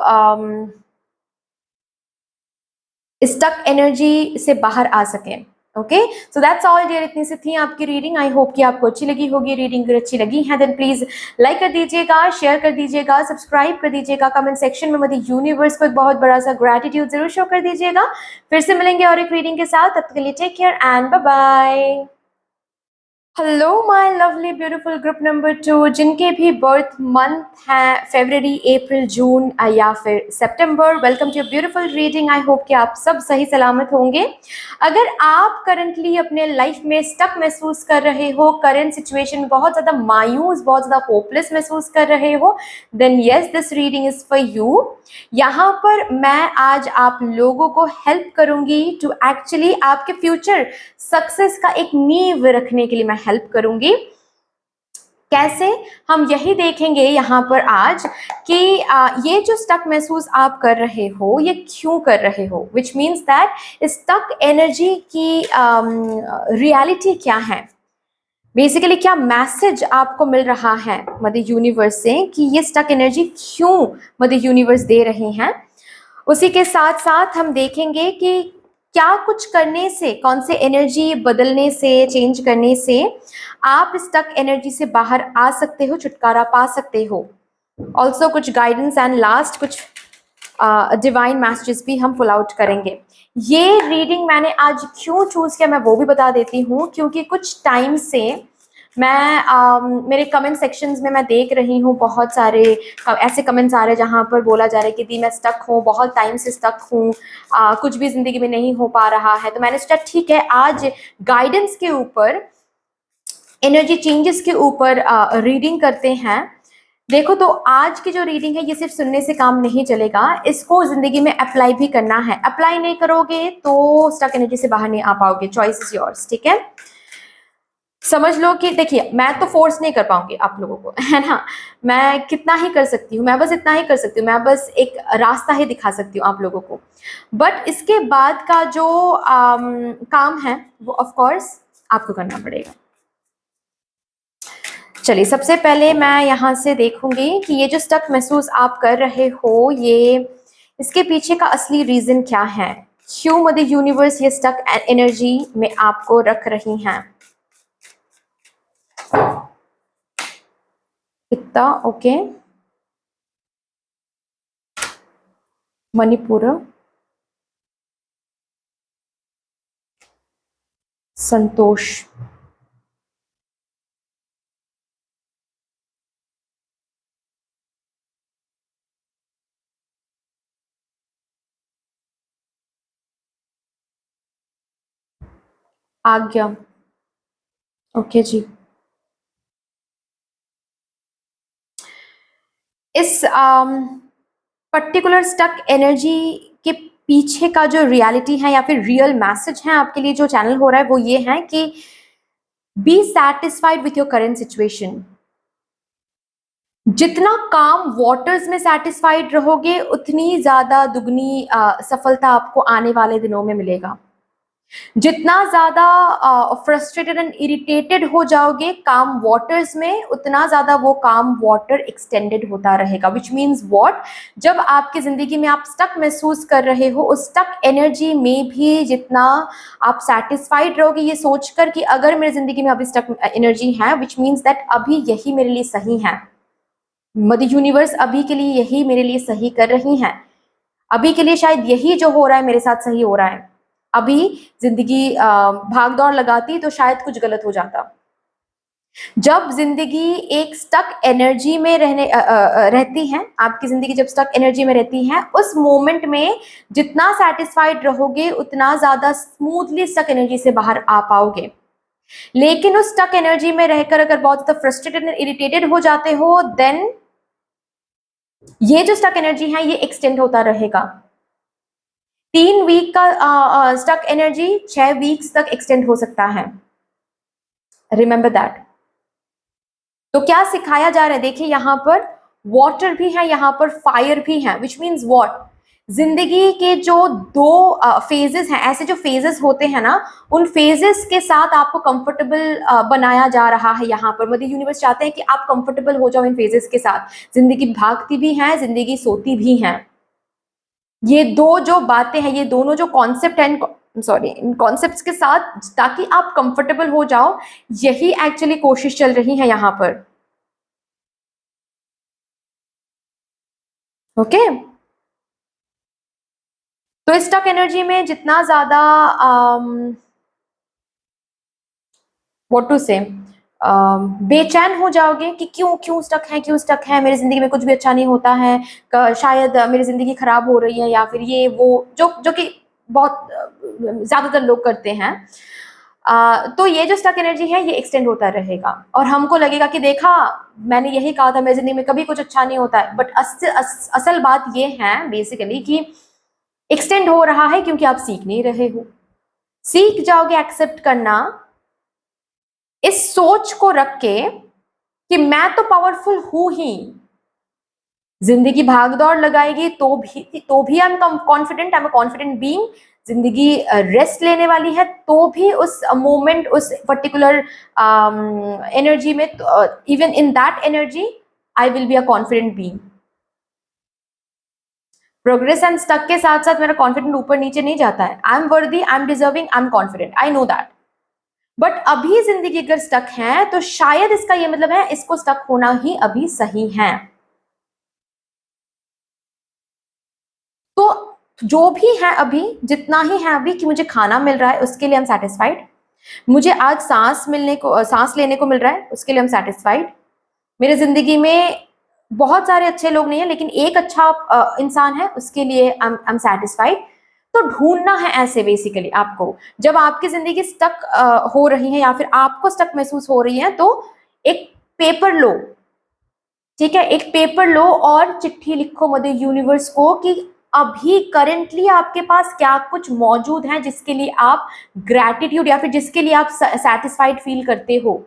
A: स्टक एनर्जी से बाहर आ सकें. Okay, so that's all dear. इतनी सी थी आपकी रीडिंग. आई होप कि आपको अच्छी लगी होगी. रीडिंग अगर अच्छी लगी है देन प्लीज लाइक कर दीजिएगा, शेयर कर दीजिएगा, सब्सक्राइब कर दीजिएगा. कमेंट सेक्शन में मदर यूनिवर्स को एक बहुत बड़ा सा ग्रेटिट्यूड जरूर शो कर दीजिएगा. फिर से मिलेंगे और एक रीडिंग के साथ. तब तक के लिए take care and bye bye. Hello my lovely beautiful group number 2, जिनके भी बर्थ मंथ हैं फरवरी, अप्रैल, जून या फिर सितंबर, welcome to your beautiful reading. I hope कि आप सब सही सलामत होंगे. अगर आप करंटली अपने लाइफ में स्टक महसूस कर रहे हो, करंट सिचुएशन बहुत ज़्यादा मायूस, बहुत ज़्यादा होपलेस महसूस कर रहे हो, then yes, this reading is for you. यहाँ पर मैं आज आप लोगों को हेल्प करूँगी टू एक्चुअली आपके फ्यूचर सक्सेस का एक नींव रखने के लिए मैं हेल्प करूंगी. कैसे, हम यही देखेंगे यहाँ पर आज कि ये जो स्टक महसूस आप कर रहे हो, ये क्यों कर रहे हो, which means that stuck energy की रियलिटी क्या है. बेसिकली क्या मैसेज आपको मिल रहा है मदर यूनिवर्स से कि ये स्टक एनर्जी क्यों मदर यूनिवर्स दे रहे हैं. उसी के साथ साथ हम देखेंगे कि क्या कुछ करने से, कौन से एनर्जी बदलने से, चेंज करने से आप स्टक एनर्जी से बाहर आ सकते हो, छुटकारा पा सकते हो. ऑल्सो कुछ गाइडेंस एंड लास्ट कुछ डिवाइन मैसेजेस भी हम पुल आउट करेंगे. ये रीडिंग मैंने आज क्यों चूज किया मैं वो भी बता देती हूँ, क्योंकि कुछ टाइम से मैं मेरे कमेंट सेक्शंस में मैं देख रही हूँ बहुत सारे ऐसे कमेंट्स आ रहे हैं जहाँ पर बोला जा रहा है कि दी मैं स्टक हूँ, बहुत टाइम से स्टक हूँ, कुछ भी ज़िंदगी में नहीं हो पा रहा है. तो मैंने सोचा ठीक है, आज गाइडेंस के ऊपर, एनर्जी चेंजेस के ऊपर रीडिंग करते हैं. देखो, तो आज की जो रीडिंग है ये सिर्फ सुनने से काम नहीं चलेगा, इसको ज़िंदगी में अप्लाई भी करना है. अप्लाई नहीं करोगे तो स्टक एनर्जी से बाहर नहीं आ पाओगे. Choice is yours. ठीक है, समझ लो कि देखिए, मैं तो फोर्स नहीं कर पाऊंगी आप लोगों को, है ना. मैं कितना ही कर सकती हूँ, मैं बस इतना ही कर सकती हूँ, मैं बस एक रास्ता ही दिखा सकती हूँ आप लोगों को. बट इसके बाद का जो काम है वो ऑफ कोर्स आपको करना पड़ेगा. चलिए, सबसे पहले मैं यहाँ से देखूंगी कि ये जो स्टक महसूस आप कर रहे हो, ये इसके पीछे का असली रीजन क्या है, क्यों मदर यूनिवर्स ये स्टक एनर्जी में आपको रख रही हैं. पित्ता, ओके, मणिपुर, संतोष, आज्ञा, ओके जी. इस पर्टिकुलर स्टक एनर्जी के पीछे का जो रियलिटी है या फिर रियल मैसेज है आपके लिए जो चैनल हो रहा है वो ये है कि B satisfied with your current situation. जितना काम वाटर्स में सेटिस्फाइड रहोगे उतनी ज्यादा दुगनी सफलता आपको आने वाले दिनों में मिलेगा। जितना ज्यादा फ्रस्ट्रेटेड एंड इरिटेटेड हो जाओगे काम वाटर्स में, उतना ज्यादा वो काम वाटर एक्सटेंडेड होता रहेगा। विच मीन्स वॉट, जब आपकी जिंदगी में आप स्टक महसूस कर रहे हो, उस स्टक एनर्जी में भी जितना आप सेटिस्फाइड रहोगे ये सोचकर कि अगर मेरी जिंदगी में अभी स्टक एनर्जी है, विच मीन्स दैट अभी यही मेरे लिए सही है, मदर यूनिवर्स अभी के लिए यही मेरे लिए सही कर रही हैं, अभी के लिए शायद यही जो हो रहा है मेरे साथ सही हो रहा है। अभी जिंदगी भाग दौड़ लगाती तो शायद कुछ गलत हो जाता। जब जिंदगी एक स्टक एनर्जी में रहती है, आपकी जिंदगी जब स्टक एनर्जी में रहती है, उस मोमेंट में जितना सेटिस्फाइड रहोगे उतना ज्यादा स्मूथली स्टक एनर्जी से बाहर आ पाओगे। लेकिन उस स्टक एनर्जी में रहकर अगर बहुत ज्यादा फ्रस्ट्रेटेड और इरिटेटेड हो जाते हो, देन ये जो स्टक एनर्जी है ये एक्सटेंड होता रहेगा। 3 वीक का स्टक एनर्जी 6 वीक्स तक एक्सटेंड हो सकता है। Remember that. तो क्या सिखाया जा रहा है, देखिए यहां पर वाटर भी है, यहां पर फायर भी है। विच मीन्स वॉट, जिंदगी के जो दो फेजेस हैं, ऐसे जो फेजेस होते हैं ना, उन फेजेस के साथ आपको कंफर्टेबल बनाया जा रहा है। यहाँ पर मदर यूनिवर्स चाहते हैं कि आप कंफर्टेबल हो जाओ इन फेजेस के साथ। जिंदगी भागती भी है, जिंदगी सोती भी है। ये दो जो बातें हैं, ये दोनों जो कॉन्सेप्ट हैं, सॉरी, इन कॉन्सेप्ट्स के साथ ताकि आप कंफर्टेबल हो जाओ, यही एक्चुअली कोशिश चल रही है यहाँ पर। ओके तो स्टक एनर्जी में जितना ज्यादा व्हाट टू से बेचैन हो जाओगे कि क्यों क्यों स्टक है, क्यों स्टक है, मेरी जिंदगी में कुछ भी अच्छा नहीं होता है, शायद मेरी जिंदगी खराब हो रही है, या फिर ये वो जो जो कि बहुत ज्यादातर लोग करते हैं। तो ये जो स्टक एनर्जी है ये एक्सटेंड होता रहेगा और हमको लगेगा कि देखा, मैंने यही कहा था, मेरी जिंदगी में कभी कुछ अच्छा नहीं होता है। बट असल बात ये है बेसिकली कि एक्सटेंड हो रहा है क्योंकि आप सीख नहीं रहे हो। सीख जाओगे एक्सेप्ट करना, इस सोच को रख के कि मैं तो पावरफुल हूं ही, जिंदगी भाग दौड़ लगाएगी तो भी I am confident, I am a confident being. जिंदगी रेस्ट लेने वाली है तो भी उस मोमेंट, उस पर्टिकुलर एनर्जी में, even in that energy I will be a confident being. Progress and stuck के साथ साथ मेरा कॉन्फिडेंट ऊपर नीचे नहीं जाता है। आई एम वर्दी, I am deserving, I am confident, I know that. But अभी जिंदगी अगर स्टक है तो शायद इसका ये मतलब है इसको स्टक होना ही अभी सही है। तो जो भी है अभी, जितना ही है अभी कि मुझे खाना मिल रहा है उसके लिए हम सेटिस्फाइड, मुझे आज सांस लेने को मिल रहा है उसके लिए हम सेटिस्फाइड, मेरे जिंदगी में बहुत सारे अच्छे लोग नहीं है लेकिन एक अच्छा इंसान है उसके लिए आई एम सेटिस्फाइड। तो ढूंढना है ऐसे बेसिकली आपको, जब आपकी जिंदगी स्टक हो रही है या फिर आपको स्टक महसूस हो रही है, तो एक पेपर लो, ठीक है, एक पेपर लो और चिट्ठी लिखो मदर यूनिवर्स को कि अभी करेंटली आपके पास क्या कुछ मौजूद है जिसके लिए आप ग्रैटिट्यूड या फिर जिसके लिए आप सेटिस्फाइड फील करते हो।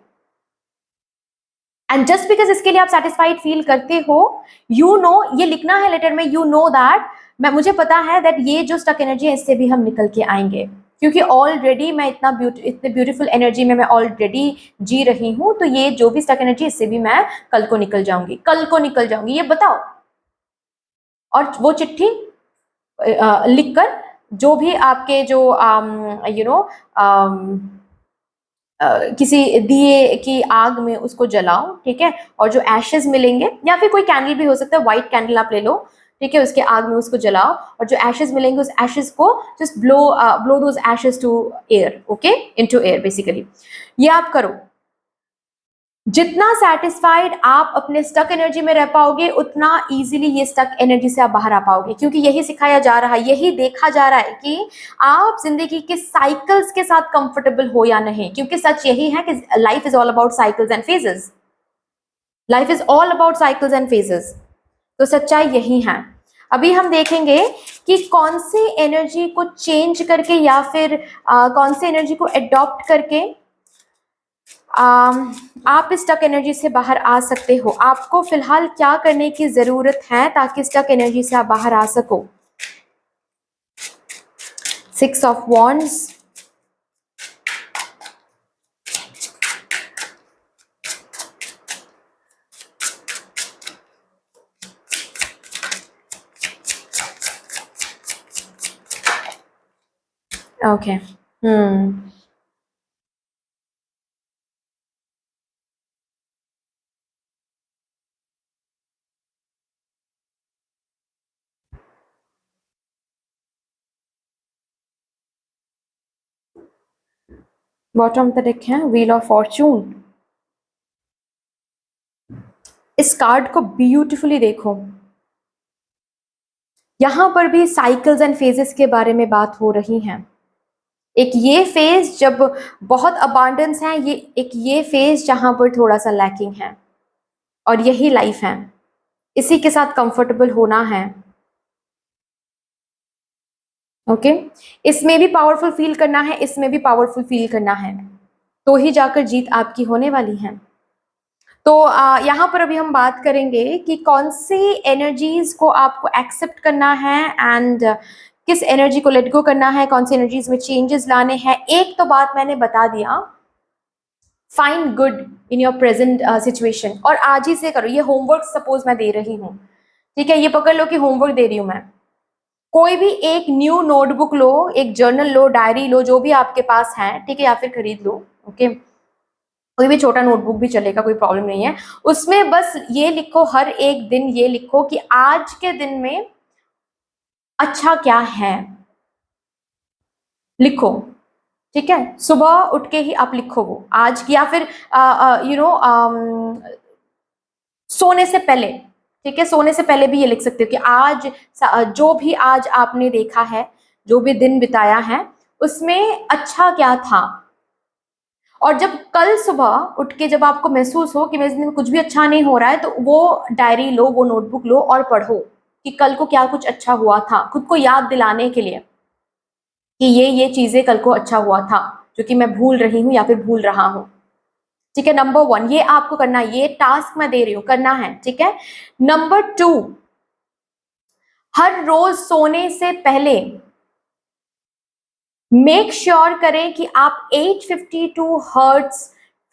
A: एंड जस्ट बिकॉज इसके लिए आप सेटिस्फाइड फील करते हो, यू नो, ये लिखना है लेटर में, यू नो दैट मुझे पता है दैट ये जो स्टक एनर्जी है इससे भी हम निकल के आएंगे, क्योंकि ऑलरेडी मैं इतने ब्यूटीफुल एनर्जी में मैं ऑलरेडी जी रही हूं। तो ये जो भी स्टक एनर्जी, इससे भी मैं कल को निकल जाऊंगी, कल को निकल जाऊंगी, ये बताओ। और वो चिट्ठी लिखकर जो भी आपके जो यू नो किसी दिए की आग में उसको जलाओ, ठीक है, और जो एशेज मिलेंगे या फिर कोई कैंडल भी हो सकता है, व्हाइट कैंडल आप ले लो, ठीक है, उसके आग में उसको जलाओ और जो एशेज मिलेंगे उस एशेज को just blow those ashes to air, okay, into air basically. ये आप करो। जितना सेटिस्फाइड आप अपने स्टक एनर्जी में रह पाओगे उतना इजीली ये स्टक एनर्जी से आप बाहर आ पाओगे, क्योंकि यही सिखाया जा रहा है, यही देखा जा रहा है कि आप जिंदगी के साइकिल्स के साथ कंफर्टेबल हो या नहीं। क्योंकि सच यही है कि life is all about cycles and phases, life is all about cycles and phases. तो सच्चाई यही है। अभी हम देखेंगे कि कौन सी एनर्जी को चेंज करके या फिर कौन सी एनर्जी को एडॉप्ट करके आप इस स्टक एनर्जी से बाहर आ सकते हो। आपको फिलहाल क्या करने की जरूरत है ताकि स्टक एनर्जी से आप बाहर आ सको? 6 of wands, okay. Bottom the deck है व्हील ऑफ फॉर्चून। इस कार्ड को ब्यूटीफुली देखो, यहां पर भी साइकिल्स एंड फेजेस के बारे में बात हो रही है। एक ये फेज जब बहुत अबांडेंस है, ये फेज जहां पर थोड़ा सा लैकिंग है, और यही लाइफ है। इसी के साथ कंफर्टेबल होना है। ओके, इसमें भी पावरफुल फील करना है, इसमें भी पावरफुल फील करना है, तो ही जाकर जीत आपकी होने वाली है। तो यहाँ पर अभी हम बात करेंगे कि कौन सी एनर्जीज को आपको एक्सेप्ट करना है एंड किस एनर्जी को लेट गो करना है, कौन सी एनर्जीज में चेंजेस लाने हैं। एक तो बात मैंने बता दिया, find good in your present situation, और आज ही से करो। ये होमवर्क सपोज मैं दे रही हूँ, ठीक है, ये पकड़ लो कि होमवर्क दे रही हूँ मैं। कोई भी एक न्यू नोटबुक लो, एक जर्नल लो, डायरी लो, जो भी आपके पास है, ठीक है, या फिर खरीद लो। ओके, कोई भी छोटा नोटबुक भी चलेगा, कोई प्रॉब्लम नहीं है। उसमें बस ये लिखो, हर एक दिन ये लिखो कि आज के दिन में अच्छा क्या है, लिखो। ठीक है, सुबह उठ के ही आप लिखो वो आज की, या फिर सोने से पहले। ठीक है, सोने से पहले भी ये लिख सकते हो कि आज जो भी आज आपने देखा है, जो भी दिन बिताया है, उसमें अच्छा क्या था। और जब कल सुबह उठ के जब आपको महसूस हो कि मेरे जिंदगी में कुछ भी अच्छा नहीं हो रहा है, तो वो डायरी लो, वो नोटबुक लो और पढ़ो कि कल को क्या कुछ अच्छा हुआ था, खुद को याद दिलाने के लिए कि ये चीजें कल को अच्छा हुआ था जो कि मैं भूल रही हूँ या फिर भूल रहा हूँ। ठीक है, नंबर 1 ये आपको करना है, ये टास्क मैं दे रही हूँ, करना है। ठीक है, नंबर 2, हर रोज सोने से पहले मेक श्योर करें कि आप 852 हर्ट्ज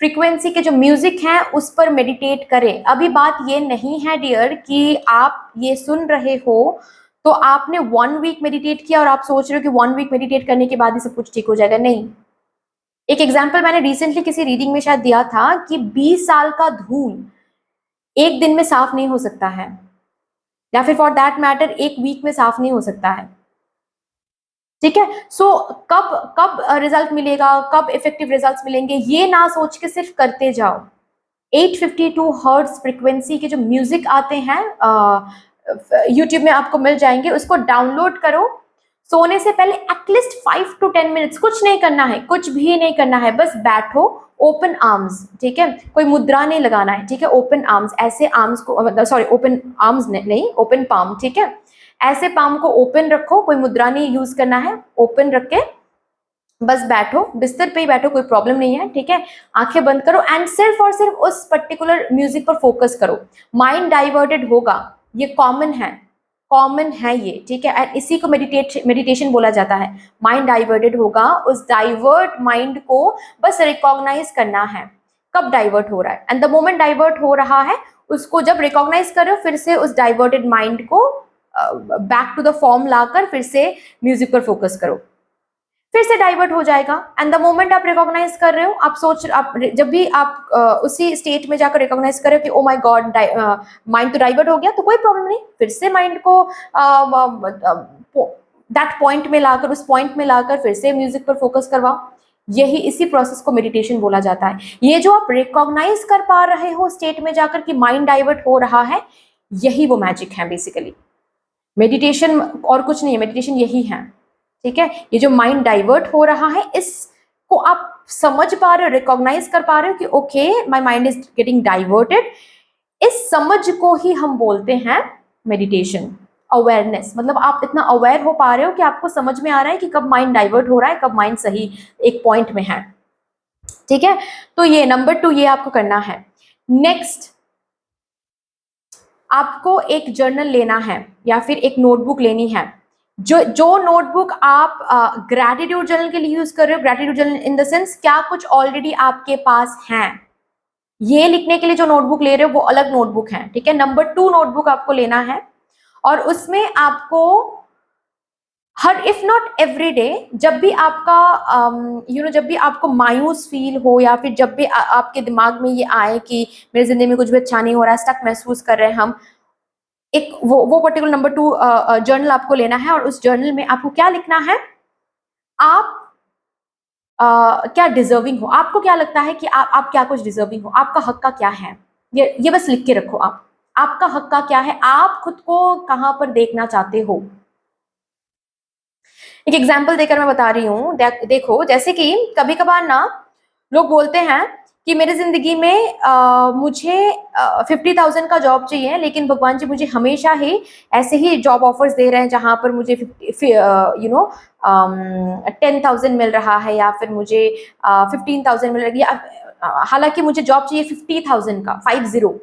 A: फ्रीक्वेंसी के जो म्यूजिक हैं उस पर मेडिटेट करें। अभी बात ये नहीं है डियर कि आप ये सुन रहे हो तो आपने 1 वीक मेडिटेट किया और आप सोच रहे हो कि 1 वीक मेडिटेट करने के बाद ही सब कुछ ठीक हो जाएगा। नहीं, एक एग्जाम्पल मैंने रिसेंटली किसी रीडिंग में शायद दिया था कि 20 साल का धूल एक दिन में साफ नहीं हो सकता है, या फिर फॉर दैट मैटर एक वीक में साफ नहीं हो सकता है। ठीक है, सो कब कब रिजल्ट मिलेगा, कब इफेक्टिव रिजल्ट्स मिलेंगे, ये ना सोच के सिर्फ करते जाओ। 852 हर्ट्ज फ्रीक्वेंसी के जो म्यूजिक आते हैं यूट्यूब में आपको मिल जाएंगे, उसको डाउनलोड करो। सोने से पहले एटलीस्ट 5 to 10 मिनट्स कुछ नहीं करना है, कुछ भी नहीं करना है, बस बैठो ओपन आर्म्स। ठीक है, कोई मुद्रा नहीं लगाना है। ठीक है, ओपन आर्म्स, ऐसे आर्म्स को, सॉरी ओपन आर्म्स नहीं, ओपन पाम। ठीक है, ऐसे पाम को ओपन रखो, कोई मुद्रा नहीं यूज करना है, ओपन रख के बस बैठो, बिस्तर पे ही बैठो, कोई प्रॉब्लम नहीं है। ठीक है, आंखें बंद करो एंड सिर्फ और सिर्फ उस पर्टिकुलर म्यूजिक पर फोकस करो। माइंड डाइवर्टेड होगा, ये कॉमन है, कॉमन है ये। ठीक है, एंड इसी को मेडिटेशन बोला जाता है। माइंड डाइवर्टेड होगा, उस डाइवर्ट माइंड को बस रिकॉग्नाइज करना है कब डाइवर्ट हो रहा है, एंड द मोमेंट डाइवर्ट हो रहा है उसको जब रिकॉग्नाइज करो, फिर से उस डाइवर्टेड माइंड को बैक टू द फॉर्म लाकर फिर से म्यूजिक पर फोकस करो, फिर से डाइवर्ट हो जाएगा। एंड द मोमेंट आप रिकॉग्नाइज कर रहे हो, आप जब भी आप उसी स्टेट में जाकर रिकॉग्नाइज कर रहे हो कि ओ माय गॉड माइंड तो डाइवर्ट हो गया, तो कोई प्रॉब्लम नहीं, फिर से माइंड को दैट पॉइंट में लाकर, उस पॉइंट में लाकर फिर से म्यूजिक पर फोकस करवाओ। यही इसी प्रोसेस को मेडिटेशन बोला जाता है। ये जो आप रिकॉग्नाइज कर पा रहे हो स्टेट में जाकर कि माइंड डाइवर्ट हो रहा है, यही वो मैजिक है बेसिकली। मेडिटेशन और कुछ नहीं है, मेडिटेशन यही है। ठीक है, ये जो माइंड डाइवर्ट हो रहा है इसको आप समझ पा रहे हो, रिकॉग्नाइज कर पा रहे हो कि okay my mind is getting diverted, इस समझ को ही हम बोलते हैं मेडिटेशन। अवेयरनेस मतलब आप इतना अवेयर हो पा रहे हो कि आपको समझ में आ रहा है कि कब माइंड डाइवर्ट हो रहा है, कब माइंड सही एक पॉइंट में है। ठीक है, तो ये नंबर 2 ये आपको करना है। नेक्स्ट, आपको एक जर्नल लेना है या फिर एक नोटबुक लेनी है। जो नोटबुक आप ग्रैटिट्यूड जर्नल के लिए यूज कर रहे हो, gratitude journal in the sense क्या कुछ ऑलरेडी आपके पास है, ये लिखने के लिए जो नोटबुक ले रहे हो वो अलग नोटबुक है, ठीक है। नंबर 2 नोटबुक आपको लेना है और उसमें आपको her if not every day, जब भी आपका जब भी आपको मायूस फील हो या फिर जब भी आपके दिमाग में ये आए कि मेरी जिंदगी में कुछ भी अच्छा नहीं हो रहा है, स्टक महसूस कर रहे हैं हम, एक वो पर्टिकुलर नंबर 2 जर्नल आपको लेना है और उस जर्नल में आपको क्या लिखना है, आप क्या डिजर्विंग हो, आपको क्या लगता है कि आप क्या कुछ डिजर्विंग हो, आपका हक का क्या है, ये बस लिख के रखो। आप आपका हक का क्या है, आप खुद को कहां पर देखना चाहते हो। एक एग्जाम्पल देकर मैं बता रही हूँ, देखो जैसे कि कभी कभार ना लोग बोलते हैं कि मेरी जिंदगी में मुझे 50,000 का जॉब चाहिए, लेकिन भगवान जी मुझे हमेशा ही ऐसे ही जॉब ऑफर्स दे रहे हैं जहां पर मुझे 10,000 मिल रहा है या फिर मुझे 15,000 मिल रही है। हालांकि मुझे जॉब चाहिए 50,000 का, 50,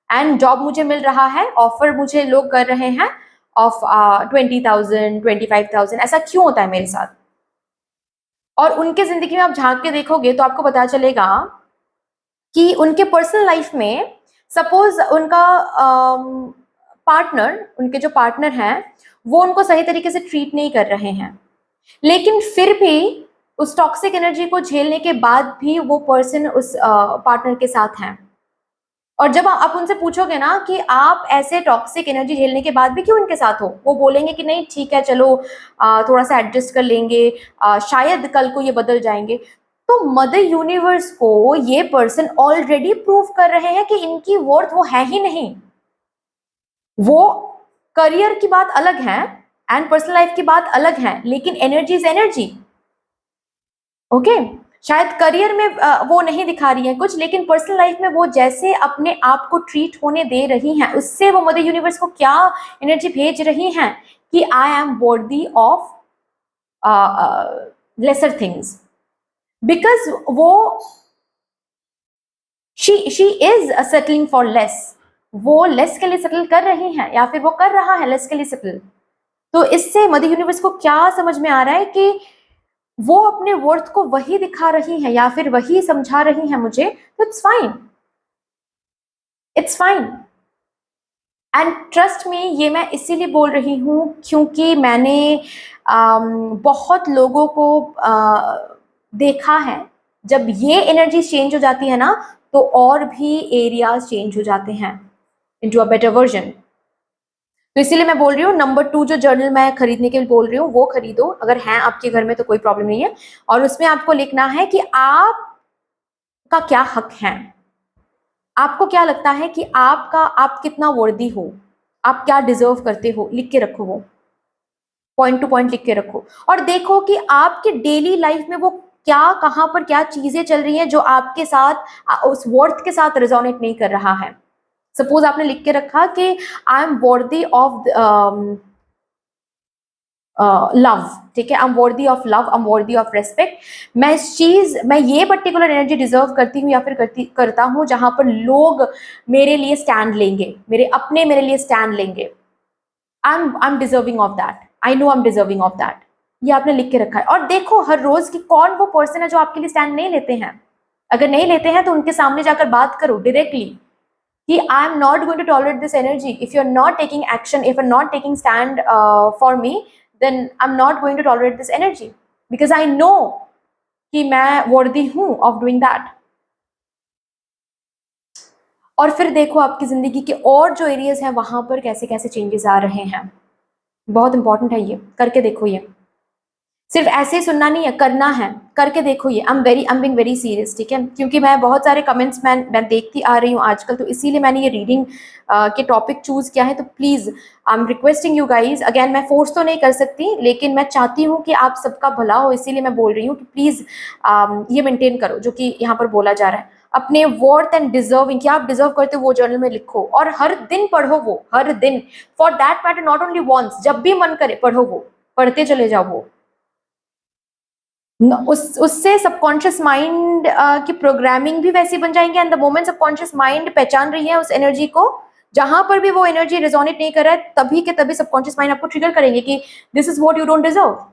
A: एंड जॉब मुझे मिल रहा है, ऑफर मुझे लोग कर रहे हैं ऑफ 20,000, 25,000। ऐसा क्यों होता है मेरे साथ? और उनके जिंदगी में आप झांक के देखोगे तो आपको पता चलेगा कि उनके पर्सनल लाइफ में सपोज उनका पार्टनर, उनके जो पार्टनर हैं वो उनको सही तरीके से ट्रीट नहीं कर रहे हैं, लेकिन फिर भी उस टॉक्सिक एनर्जी को झेलने के बाद भी वो पर्सन उस पार्टनर के साथ हैं। और जब आप उनसे पूछोगे ना कि आप ऐसे टॉक्सिक एनर्जी झेलने के बाद भी क्यों इनके साथ हो, वो बोलेंगे कि नहीं ठीक है, चलो थोड़ा सा एडजस्ट कर लेंगे, शायद कल को ये बदल जाएंगे। तो मदर यूनिवर्स को ये पर्सन ऑलरेडी प्रूव कर रहे हैं कि इनकी वर्थ वो है ही नहीं। वो करियर की बात अलग है एंड पर्सनल लाइफ की बात अलग है, लेकिन एनर्जी इज एनर्जी। ओके, शायद करियर में वो नहीं दिखा रही है कुछ, लेकिन पर्सनल लाइफ में वो जैसे अपने आप को ट्रीट होने दे रही हैं, उससे वो मदर यूनिवर्स को क्या एनर्जी भेज रही हैं कि I am worthy of lesser things, because वो she is settling for less, वो लेस के लिए सेटल कर रही हैं या फिर वो कर रहा है लेस के लिए सेटल। तो इससे मदर यूनिवर्स को क्या समझ में आ रहा है कि वो अपने वर्थ को वही दिखा रही है या फिर वही समझा रही है मुझे, तो it's fine, it's fine. And trust में ये मैं इसीलिए बोल रही हूँ क्योंकि मैंने बहुत लोगों को देखा है, जब ये एनर्जी चेंज हो जाती है ना तो और भी एरियाज चेंज हो जाते हैं इनटू अ बेटर वर्जन। तो इसीलिए मैं बोल रही हूँ नंबर 2 जो जर्नल मैं खरीदने के लिए बोल रही हूँ वो खरीदो, अगर है आपके घर में तो कोई प्रॉब्लम नहीं है। और उसमें आपको लिखना है कि आपका क्या हक है, आपको क्या लगता है कि आप कितना वर्दी हो, आप क्या डिजर्व करते हो, लिख के रखो, वो पॉइंट टू पॉइंट लिख के रखो। और देखो कि आपके डेली लाइफ में वो क्या, कहाँ पर क्या चीजें चल रही हैं जो आपके साथ उस वर्थ के साथ रिजोनेट नहीं कर रहा है। सपोज आपने लिख के रखा कि I am worthy of love, ठीक है, आई am worthy of love, I am worthy of respect. मैं ये पर्टिकुलर एनर्जी डिजर्व करती हूँ या फिर करता हूँ जहां पर लोग मेरे लिए स्टैंड लेंगे, मेरे लिए स्टैंड लेंगे। I am deserving of that, I know I am deserving of that. ये आपने लिख के रखा है। और देखो हर रोज की कौन वो पर्सन है जो आपके लिए स्टैंड नहीं लेते हैं। अगर नहीं लेते हैं तो उनके सामने जाकर बात करो डायरेक्टली कि I am not going to tolerate this energy, if you are not taking action, if you are not taking stand for me, then I'm not going to tolerate this energy because I know कि मैं वर्दी हूं of doing that। और फिर देखो आपकी जिंदगी के और जो एरियाज हैं वहां पर कैसे कैसे चेंजेस आ रहे हैं। बहुत इंपॉर्टेंट है, ये करके देखो, ये सिर्फ ऐसे ही सुनना नहीं है, करना है, करके देखो ये। आई एम बीइंग वेरी सीरियस, ठीक है, क्योंकि मैं बहुत सारे कमेंट्स मैं देखती आ रही हूँ आजकल, तो इसीलिए मैंने ये रीडिंग के टॉपिक चूज किया है। तो please I am requesting you guys, again मैं फोर्स तो नहीं कर सकती लेकिन मैं चाहती हूँ कि आप सबका भला हो, इसीलिए मैं बोल रही हूँ कि प्लीज ये मेंटेन करो जो कि यहाँ पर बोला जा रहा है। अपने वर्थ एंड डिजर्विंग, क्या आप डिजर्व करते हो वो जर्नल में लिखो और हर दिन पढ़ो वो, हर दिन, for that matter not only once, जब भी मन करे पढ़ो वो, पढ़ते चले जाओ वो। उससे सबकॉन्शियस माइंड की प्रोग्रामिंग भी वैसी बन जाएंगे। And the moment subconscious mind पहचान रही है उस एनर्जी को, जहां पर भी वो एनर्जी रिजोनेट नहीं कर रहा है, तभी के तभी सबकॉन्शियस माइंड आपको ट्रिगर करेंगे कि this is what you don't deserve.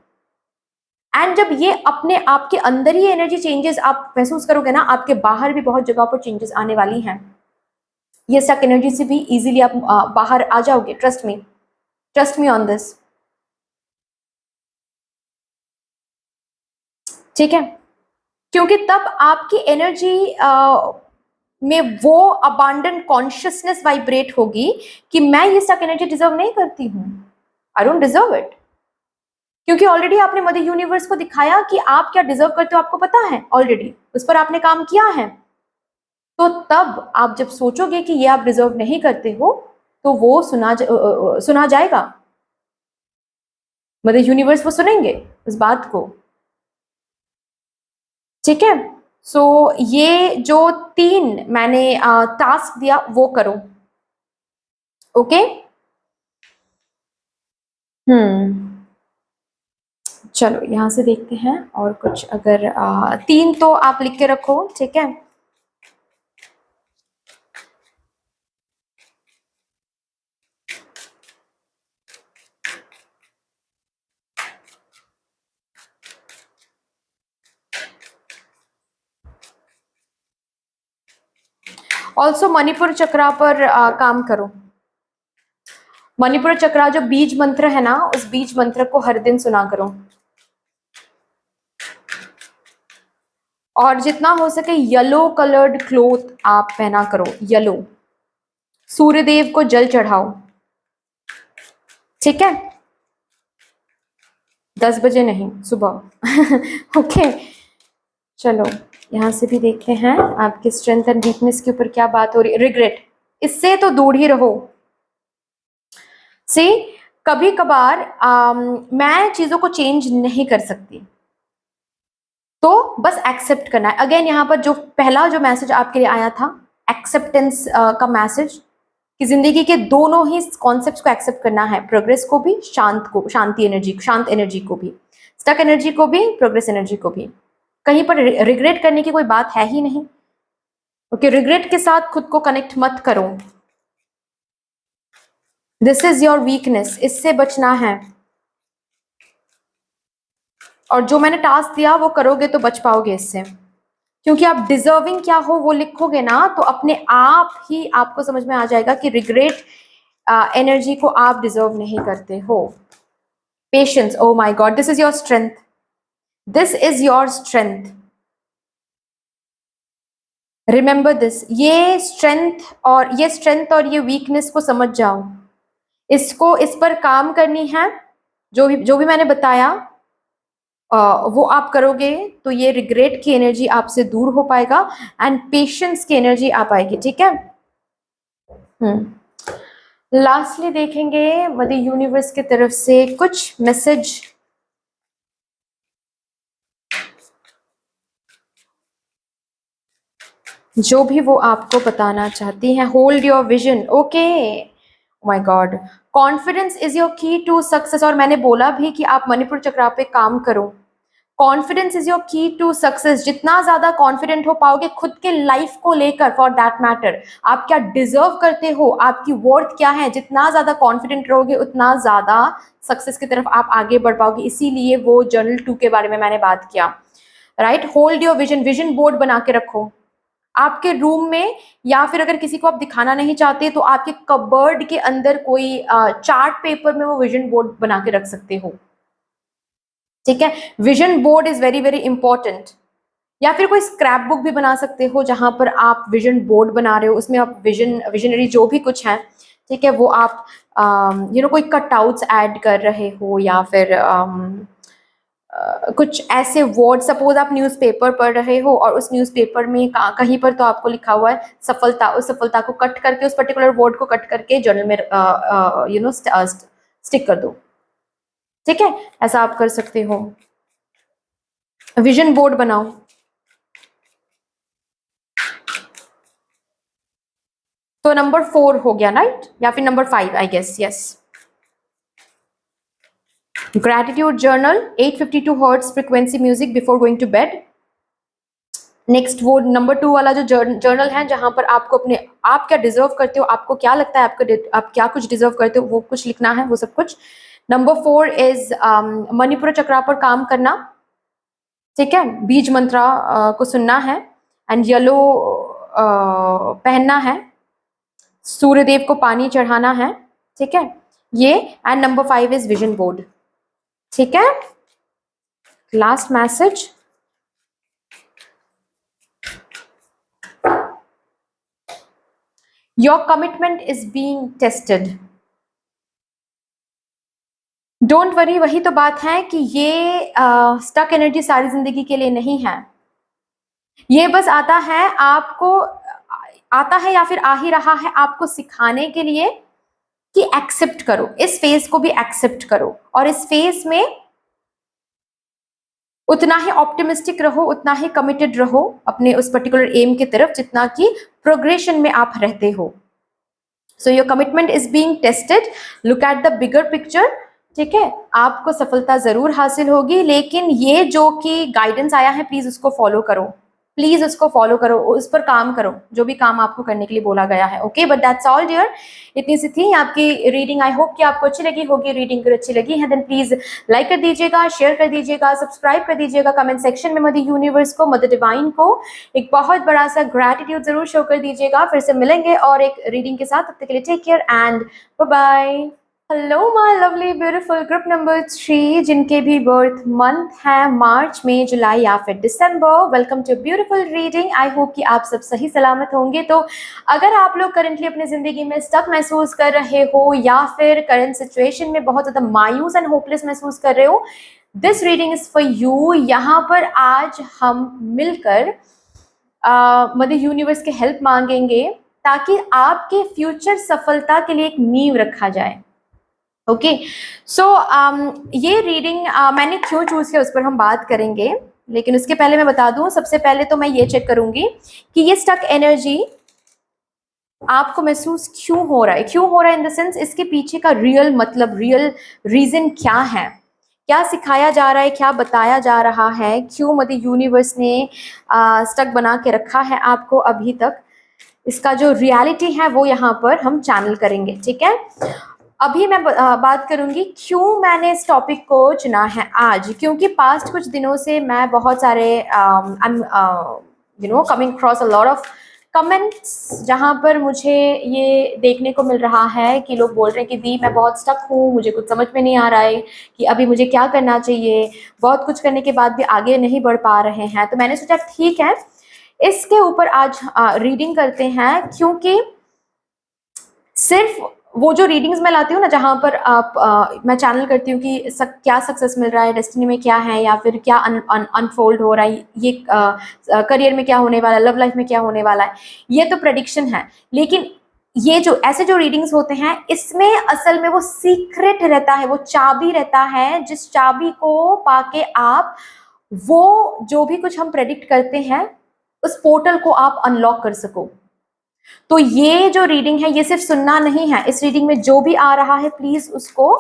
A: And जब ये अपने आप के अंदर ही एनर्जी चेंजेस आप महसूस करोगे ना, आपके बाहर भी बहुत जगह पर चेंजेस आने वाली हैं। ये स्टक एनर्जी से भी इजीली आप बाहर आ जाओगे। Trust me on this. ठीक है, क्योंकि तब आपकी एनर्जी में वो अबांडेंट कॉन्शियसनेस वाइब्रेट होगी कि मैं ये स्टक एनर्जी डिजर्व नहीं करती हूँ, आई डोंट डिजर्व इट। क्योंकि ऑलरेडी आपने मदर यूनिवर्स को दिखाया कि आप क्या डिजर्व करते हो, आपको पता है ऑलरेडी, उस पर आपने काम किया है। तो तब आप जब सोचोगे कि ये आप डिजर्व नहीं करते हो, तो वो सुना जाएगा। मदर यूनिवर्स वो सुनेंगे उस बात को। ठीक है, सो ये जो 3 मैंने टास्क दिया वो करो। ओके। चलो यहां से देखते हैं और कुछ, अगर 3 तो आप लिख के रखो। ठीक है, ऑल्सो मणिपुर चक्रा पर काम करो। मणिपुर चक्रा जो बीज मंत्र है ना, उस बीज मंत्र को हर दिन सुना करो। और जितना हो सके येलो कलर्ड क्लोथ आप पहना करो, येलो। सूर्यदेव को जल चढ़ाओ। ठीक है, 10 बजे नहीं, सुबह। ओके, चलो यहां से भी देखते हैं आपके स्ट्रेंथ एंड वीकनेस के ऊपर क्या बात हो रही है। रिग्रेट, इससे तो दूर ही रहो। से कभी कभार मैं चीजों को चेंज नहीं कर सकती, तो बस एक्सेप्ट करना है। अगेन यहाँ पर जो पहला जो मैसेज आपके लिए आया था, एक्सेप्टेंस का मैसेज, कि जिंदगी के दोनों ही कॉन्सेप्ट्स को एक्सेप्ट करना है, प्रोग्रेस को भी, शांत एनर्जी को भी, स्टक एनर्जी को भी, प्रोग्रेस एनर्जी को भी। कहीं पर रिग्रेट करने की कोई बात है ही नहीं। ओके, रिग्रेट के साथ खुद को कनेक्ट मत करो। दिस इज योर वीकनेस, इससे बचना है। और जो मैंने टास्क दिया वो करोगे तो बच पाओगे इससे। क्योंकि आप डिजर्विंग क्या हो वो लिखोगे ना, तो अपने आप ही आपको समझ में आ जाएगा कि रिग्रेट एनर्जी को आप डिजर्व नहीं करते हो। Patience, oh my God, this is your strength, this is your strength. Remember this, ये स्ट्रेंथ और ये वीकनेस को समझ जाओ। इस पर काम करनी है। जो भी मैंने बताया वो आप करोगे तो ये रिग्रेट की एनर्जी आपसे दूर हो पाएगा एंड पेशेंस की एनर्जी आ पाएगी। ठीक है। लास्टली देखेंगे मदर यूनिवर्स की तरफ से कुछ मैसेज। जो भी वो आपको बताना चाहती हैं। Hold your vision. Okay, my God, confidence is your की टू सक्सेस। और मैंने बोला भी कि आप मणिपुर चक्रा पे काम करो। कॉन्फिडेंस इज योर की टू सक्सेस। जितना ज्यादा कॉन्फिडेंट हो पाओगे खुद के लाइफ को लेकर, फॉर दैट मैटर, आप क्या डिजर्व करते हो, आपकी वर्थ क्या है, जितना ज्यादा कॉन्फिडेंट रहोगे उतना ज्यादा सक्सेस की तरफ आप आगे बढ़ पाओगे। इसीलिए वो जर्नल 2 के बारे में मैंने बात किया। Right, hold your vision. Vision board बना के रखो आपके रूम में, या फिर अगर किसी को आप दिखाना नहीं चाहते तो आपके कबर्ड के अंदर कोई चार्ट पेपर में वो विजन बोर्ड बना के रख सकते हो। ठीक है, vision board is very very important. या फिर कोई स्क्रैप बुक भी बना सकते हो जहां पर आप विजन बोर्ड बना रहे हो, उसमें आप विजनरी जो भी कुछ है, ठीक है, वो आप कोई कटआउट्स ऐड कर रहे हो, या फिर कुछ ऐसे वर्ड, सपोज आप न्यूज़पेपर पढ़ रहे हो और उस न्यूज़पेपर में कहीं पर तो आपको लिखा हुआ है सफलता, उस सफलता को कट करके, उस पर्टिकुलर वर्ड को कट करके जर्नल में स्टिक कर दो। ठीक है, ऐसा आप कर सकते हो। विजन बोर्ड बनाओ। तो नंबर 4 हो गया, राइट, या फिर number 5, I guess. Yes, Gratitude journal, 852 hertz frequency music before going to bed. Next वो नंबर 2 वाला जो जर्नल है जहां पर आपको अपने आप क्या डिजर्व करते हो, आपको क्या लगता है आप क्या कुछ डिजर्व करते हो, वो कुछ लिखना है, वो सब कुछ. नंबर 4 इज मणिपुर चक्रा पर काम करना. ठीक है, बीज मंत्रा को सुनना है. एंड येलो पहनना है. सूर्यदेव को पानी चढ़ाना है. ठीक है ये. And number 5 is vision board. ठीक है, last message. Your commitment is being tested. Don't worry, वही तो बात है कि ये स्टक एनर्जी सारी जिंदगी के लिए नहीं है. ये बस आता है आपको, आता है या फिर आ ही रहा है आपको सिखाने के लिए कि एक्सेप्ट करो, इस फेज को भी एक्सेप्ट करो, और इस फेज में उतना ही ऑप्टिमिस्टिक रहो, उतना ही कमिटेड रहो अपने उस पर्टिकुलर एम की तरफ जितना कि प्रोग्रेशन में आप रहते हो. So your commitment is being tested. Look at the bigger picture. ठीक है, आपको सफलता जरूर हासिल होगी, लेकिन ये जो कि गाइडेंस आया है प्लीज उसको फॉलो करो, प्लीज उसको फॉलो करो, उस पर काम करो, जो भी काम आपको करने के लिए बोला गया है. Okay, but that's all dear. इतनी सी थी आपकी रीडिंग. आई होप कि आपको अच्छी लगी होगी. रीडिंग अगर अच्छी लगी है देन प्लीज लाइक कर दीजिएगा, शेयर कर दीजिएगा, सब्सक्राइब कर दीजिएगा, कमेंट सेक्शन में मदर यूनिवर्स को, मदर डिवाइन को एक बहुत बड़ा सा ग्रैटिट्यूड जरूर शो कर दीजिएगा. फिर से मिलेंगे और एक रीडिंग के साथ. तब तक के लिए take care and bye bye. Hello my lovely beautiful group number 3 जिनके भी बर्थ मंथ है मार्च में, जुलाई या फिर दिसंबर, welcome to beautiful reading. I hope कि आप सब सही सलामत होंगे. तो अगर आप लोग करंटली अपनी जिंदगी में स्टक महसूस कर रहे हो या फिर करंट सिचुएशन में बहुत ज़्यादा मायूस एंड होपलेस महसूस कर रहे हो, this reading is for you. यहाँ पर आज हम मिलकर मदर यूनिवर्स के हेल्प मांगेंगे ताकि आपके फ्यूचर सफलता के लिए एक नींव रखा जाए. ओके सो ये रीडिंग मैंने क्यों चूज किया उस पर हम बात करेंगे, लेकिन उसके पहले मैं बता दूं, सबसे पहले तो मैं ये चेक करूंगी कि ये स्टक एनर्जी आपको महसूस क्यों हो रहा है. क्यों हो रहा है इन द सेंस, इसके पीछे का रियल मतलब, रियल रीजन क्या है, क्या सिखाया जा रहा है, क्या बताया जा रहा है, क्यों मदर यूनिवर्स ने स्टक बना के रखा है आपको अभी तक. इसका जो रियलिटी है वो यहाँ पर हम चैनल करेंगे. ठीक है, अभी मैं बात करूंगी क्यों मैंने इस टॉपिक को चुना है आज. क्योंकि पास्ट कुछ दिनों से मैं बहुत सारे coming across a lot of comments जहाँ पर मुझे ये देखने को मिल रहा है कि लोग बोल रहे हैं कि दी मैं बहुत स्टक हूँ, मुझे कुछ समझ में नहीं आ रहा है कि अभी मुझे क्या करना चाहिए, बहुत कुछ करने के बाद भी आगे नहीं बढ़ पा रहे हैं. तो मैंने सोचा ठीक है इसके ऊपर आज रीडिंग करते हैं. क्योंकि सिर्फ वो जो रीडिंग्स मैं लाती हूँ ना जहाँ पर आप मैं चैनल करती हूँ कि क्या सक्सेस मिल रहा है, डेस्टिनी में क्या है, या फिर क्या अनफोल्ड हो रहा है, ये करियर में क्या होने वाला है, लव लाइफ में क्या होने वाला है, ये तो प्रेडिक्शन है. लेकिन ये जो ऐसे जो रीडिंग्स होते हैं इसमें असल में वो सीक्रेट रहता है, वो चाबी रहता है, जिस चाबी को पाके आप वो जो भी कुछ हम प्रेडिक्ट करते हैं उस पोर्टल को आप अनलॉक कर सको. तो ये जो रीडिंग है ये सिर्फ सुनना नहीं है, इस रीडिंग में जो भी आ रहा है प्लीज उसको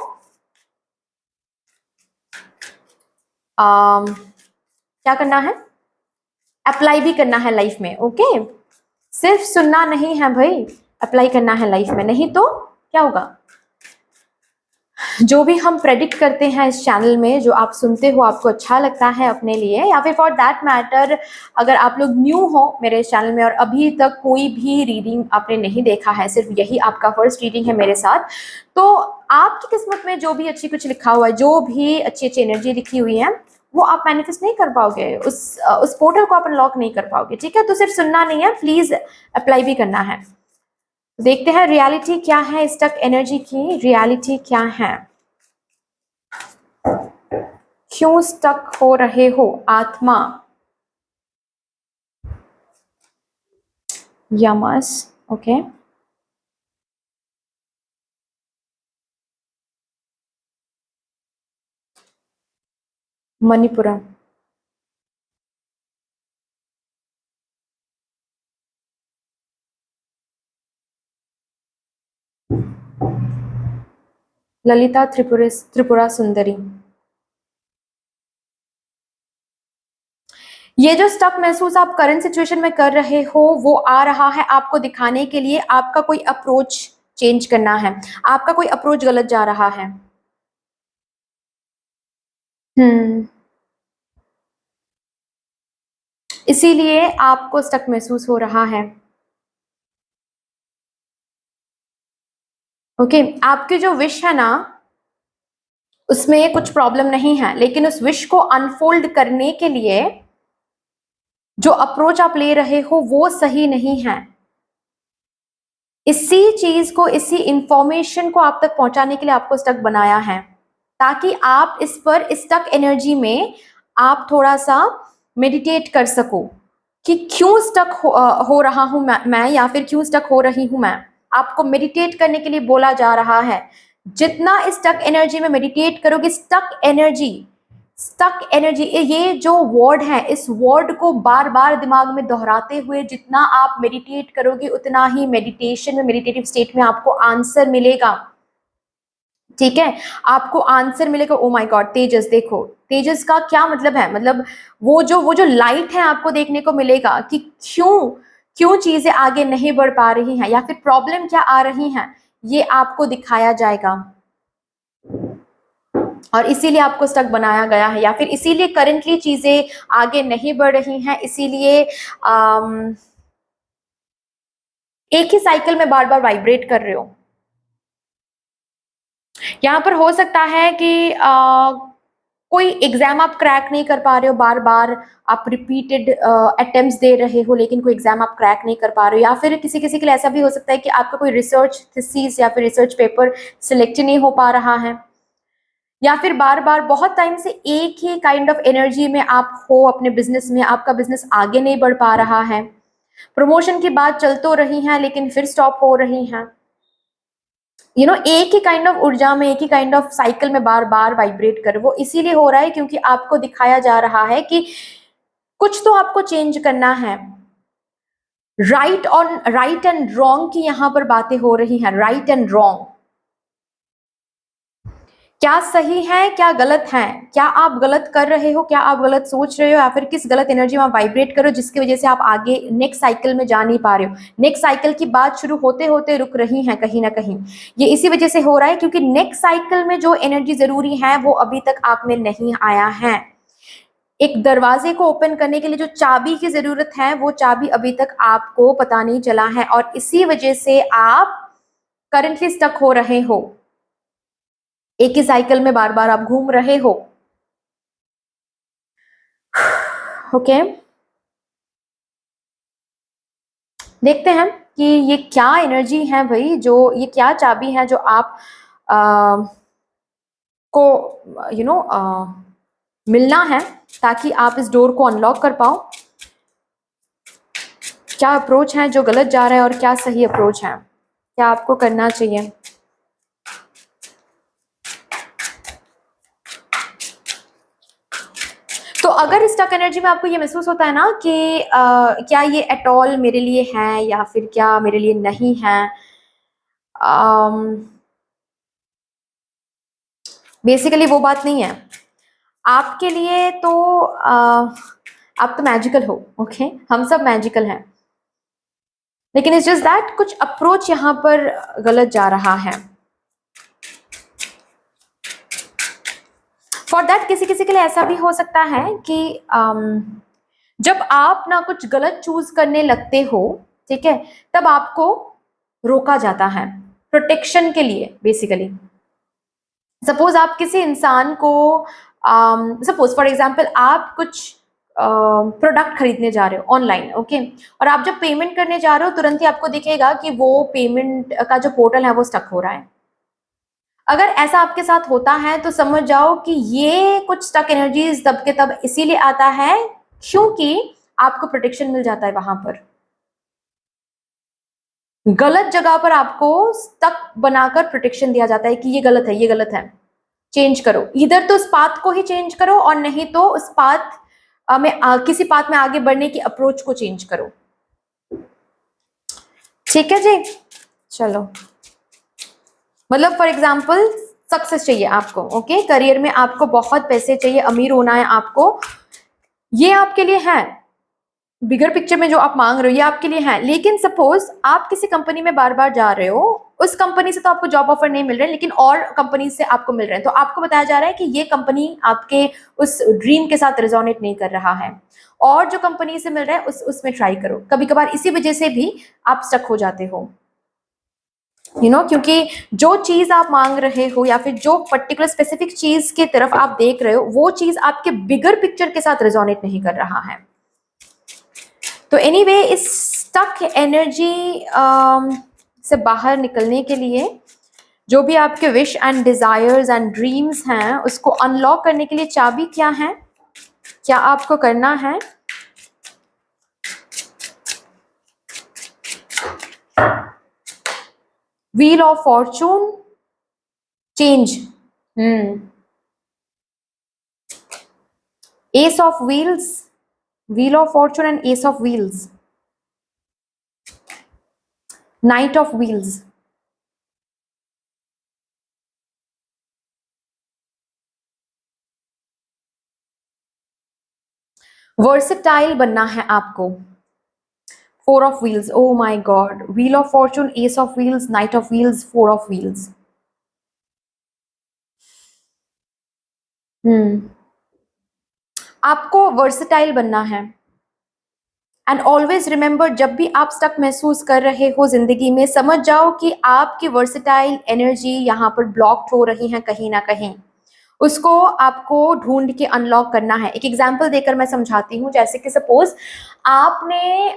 A: क्या करना है, अप्लाई भी करना है लाइफ में. ओके, सिर्फ सुनना नहीं है भाई, अप्लाई करना है लाइफ में, नहीं तो क्या होगा. जो भी हम प्रेडिक्ट करते हैं इस चैनल में, जो आप सुनते हो आपको अच्छा लगता है अपने लिए, या फिर फॉर दैट मैटर अगर आप लोग न्यू हो मेरे चैनल में और अभी तक कोई भी रीडिंग आपने नहीं देखा है, सिर्फ यही आपका फर्स्ट रीडिंग है मेरे साथ, तो आपकी किस्मत में जो भी अच्छी कुछ लिखा हुआ है, जो भी अच्छी अच्छी एनर्जी लिखी हुई है, वो आप मैनिफेस्ट नहीं कर पाओगे, उस पोर्टल को आप अनलॉक नहीं कर पाओगे. ठीक है, तो सिर्फ सुनना नहीं है, प्लीज अप्लाई भी करना है. देखते हैं रियलिटी क्या है, स्टक एनर्जी की रियलिटी क्या है. क्यों स्टक हो रहे हो आत्मा. यमस. ओके, मणिपुरम. ललिता त्रिपुरा सुंदरी। ये जो स्टक महसूस आप करंट सिचुएशन में कर रहे हो वो आ रहा है आपको दिखाने के लिए आपका कोई अप्रोच चेंज करना है, आपका कोई अप्रोच गलत जा रहा है। इसीलिए आपको स्टक महसूस हो रहा है। ओके, आपकी जो विश है ना उसमें कुछ प्रॉब्लम नहीं है, लेकिन उस विश को अनफोल्ड करने के लिए जो अप्रोच आप ले रहे हो वो सही नहीं है। इसी चीज को, इसी इंफॉर्मेशन को आप तक पहुंचाने के लिए आपको स्टक बनाया है, ताकि आप इस पर स्टक एनर्जी में आप थोड़ा सा मेडिटेट कर सको कि क्यों स्टक हो रहा हूं मैं या फिर क्यों स्टक हो रही हूं मैं। आपको मेडिटेट करने के लिए बोला जा रहा है। जितना स्टक एनर्जी में मेडिटेट करोगे, स्टक एनर्जी ये जो वर्ड है, इस वर्ड को बार बार दिमाग में दोहराते हुए जितना आप मेडिटेट करोगे उतना ही मेडिटेशन में, मेडिटेटिव स्टेट में आपको आंसर मिलेगा। ठीक है, आपको आंसर मिलेगा। ओ माय गॉड, तेजस देखो, तेजस का क्या मतलब है, मतलब वो जो लाइट है आपको देखने को मिलेगा कि क्यों चीजें आगे नहीं बढ़ पा रही हैं या फिर प्रॉब्लम क्या आ रही हैं, ये आपको दिखाया जाएगा। और इसीलिए आपको स्टक बनाया गया है, या फिर इसीलिए करंटली चीजें आगे नहीं बढ़ रही हैं, इसीलिए एक ही साइकिल में बार बार वाइब्रेट कर रहे हो। यहाँ पर हो सकता है कि कोई एग्जाम आप क्रैक नहीं कर पा रहे हो, बार बार आप रिपीटेड अटेम्प्ट्स दे रहे हो लेकिन कोई एग्जाम आप क्रैक नहीं कर पा रहे हो, या फिर किसी किसी के लिए ऐसा भी हो सकता है कि आपका कोई रिसर्च थीसिस या फिर रिसर्च पेपर सिलेक्ट नहीं हो पा रहा है, या फिर बार बार बहुत टाइम से एक ही काइंड ऑफ एनर्जी में आप हो अपने बिजनेस में, आपका बिजनेस आगे नहीं बढ़ पा रहा है, प्रमोशन की बात चल तो रही है लेकिन फिर स्टॉप हो रही है। एक ही काइंड ऑफ ऊर्जा में, एक ही काइंड ऑफ साइकिल में बार बार वाइब्रेट कर, वो इसीलिए हो रहा है क्योंकि आपको दिखाया जा रहा है कि कुछ तो आपको चेंज करना है। राइट एंड रॉन्ग की यहां पर बातें हो रही हैं। राइट एंड रॉन्ग, क्या सही है क्या गलत है, क्या आप गलत कर रहे हो, क्या आप गलत सोच रहे हो, या फिर किस गलत एनर्जी में आप वाइब्रेट करो जिसकी वजह से आप आगे नेक्स्ट साइकिल में जा नहीं पा रहे हो। नेक्स्ट साइकिल की बात शुरू होते होते रुक रही है कहीं ना कहीं। ये इसी वजह से हो रहा है क्योंकि नेक्स्ट साइकिल में जो एनर्जी जरूरी है वो अभी तक आप में नहीं आया है। एक दरवाजे को ओपन करने के लिए जो चाबी की जरूरत है वो चाबी अभी तक आपको पता नहीं चला है, और इसी वजह से आप करंटली स्टक हो रहे हो, एक ही साइकिल में बार बार आप घूम रहे हो। ओके, देखते हैं कि ये क्या एनर्जी है भाई, जो ये क्या चाबी है जो आप को मिलना है ताकि आप इस डोर को अनलॉक कर पाओ। क्या अप्रोच है जो गलत जा रहा है और क्या सही अप्रोच है, क्या आपको करना चाहिए। तो अगर स्टक एनर्जी में आपको ये महसूस होता है ना कि क्या ये एट ऑल मेरे लिए है या फिर क्या मेरे लिए नहीं है, बेसिकली वो बात नहीं है आपके लिए। तो आप तो मैजिकल हो, ओके, हम सब मैजिकल हैं, लेकिन इट्स जस्ट दैट कुछ अप्रोच यहाँ पर गलत जा रहा है। फॉर दैट किसी किसी के लिए ऐसा भी हो सकता है कि जब आप ना कुछ गलत चूज करने लगते हो, ठीक है, तब आपको रोका जाता है प्रोटेक्शन के लिए। बेसिकली सपोज आप किसी इंसान को, सपोज फॉर एग्जांपल आप कुछ प्रोडक्ट खरीदने जा रहे हो ऑनलाइन, ओके, और आप जब पेमेंट करने जा रहे हो तुरंत ही आपको दिखेगा कि वो पेमेंट का जो पोर्टल है वो स्टक हो रहा है। अगर ऐसा आपके साथ होता है तो समझ जाओ कि ये कुछ स्टक एनर्जीज तब के तब इसीलिए आता है क्योंकि आपको प्रोटेक्शन मिल जाता है वहां पर। गलत जगह पर आपको स्टक बनाकर प्रोटेक्शन दिया जाता है कि ये गलत है, ये गलत है, चेंज करो। इधर तो उस पाथ को ही चेंज करो और नहीं तो उस पाथ में किसी पाथ में आगे बढ़ने की अप्रोच को चेंज करो। ठीक है जी, चलो, मतलब फॉर एग्जाम्पल सक्सेस चाहिए आपको, ओके, करियर में आपको बहुत पैसे चाहिए, अमीर होना है आपको, ये आपके लिए है, बिगर पिक्चर में जो आप मांग रहे हो ये आपके लिए है। लेकिन सपोज आप किसी कंपनी में बार बार जा रहे हो, उस कंपनी से तो आपको जॉब ऑफर नहीं मिल रहे, लेकिन और कंपनी से आपको मिल रहे हैं, तो आपको बताया जा रहा है कि ये कंपनी आपके उस ड्रीम के साथ रिजोनेट नहीं कर रहा है, और जो कंपनी से मिल रहा है उसमें ट्राई करो। कभी कभार इसी वजह से भी आप स्टक हो जाते हो, क्योंकि जो चीज आप मांग रहे हो या फिर जो पर्टिकुलर स्पेसिफिक चीज की तरफ आप देख रहे हो, वो चीज आपके बिगर पिक्चर के साथ रिजोनेट नहीं कर रहा है। तो एनीवे, इस स्टक एनर्जी से बाहर निकलने के लिए जो भी आपके wish and desires and dreams हैं, उसको अनलॉक करने के लिए चाबी क्या है, क्या आपको करना है? Wheel of Fortune, change, S of wheels, wheel of Fortune and S of wheels, night of wheels, versatile बनना है आपको, four of wheels, oh my God, wheel of Fortune, S of wheels, night of wheels, four of wheels. आपको versatile बनना है। And always remember, जब भी आप stuck महसूस कर रहे हो जिंदगी में, समझ जाओ कि आपकी वर्सेटाइल एनर्जी यहाँ पर ब्लॉक्ड हो रही है कहीं ना कहीं, उसको आपको ढूंढ के अनलॉक करना है। एक एग्जांपल देकर मैं समझाती हूँ, जैसे कि सपोज आपने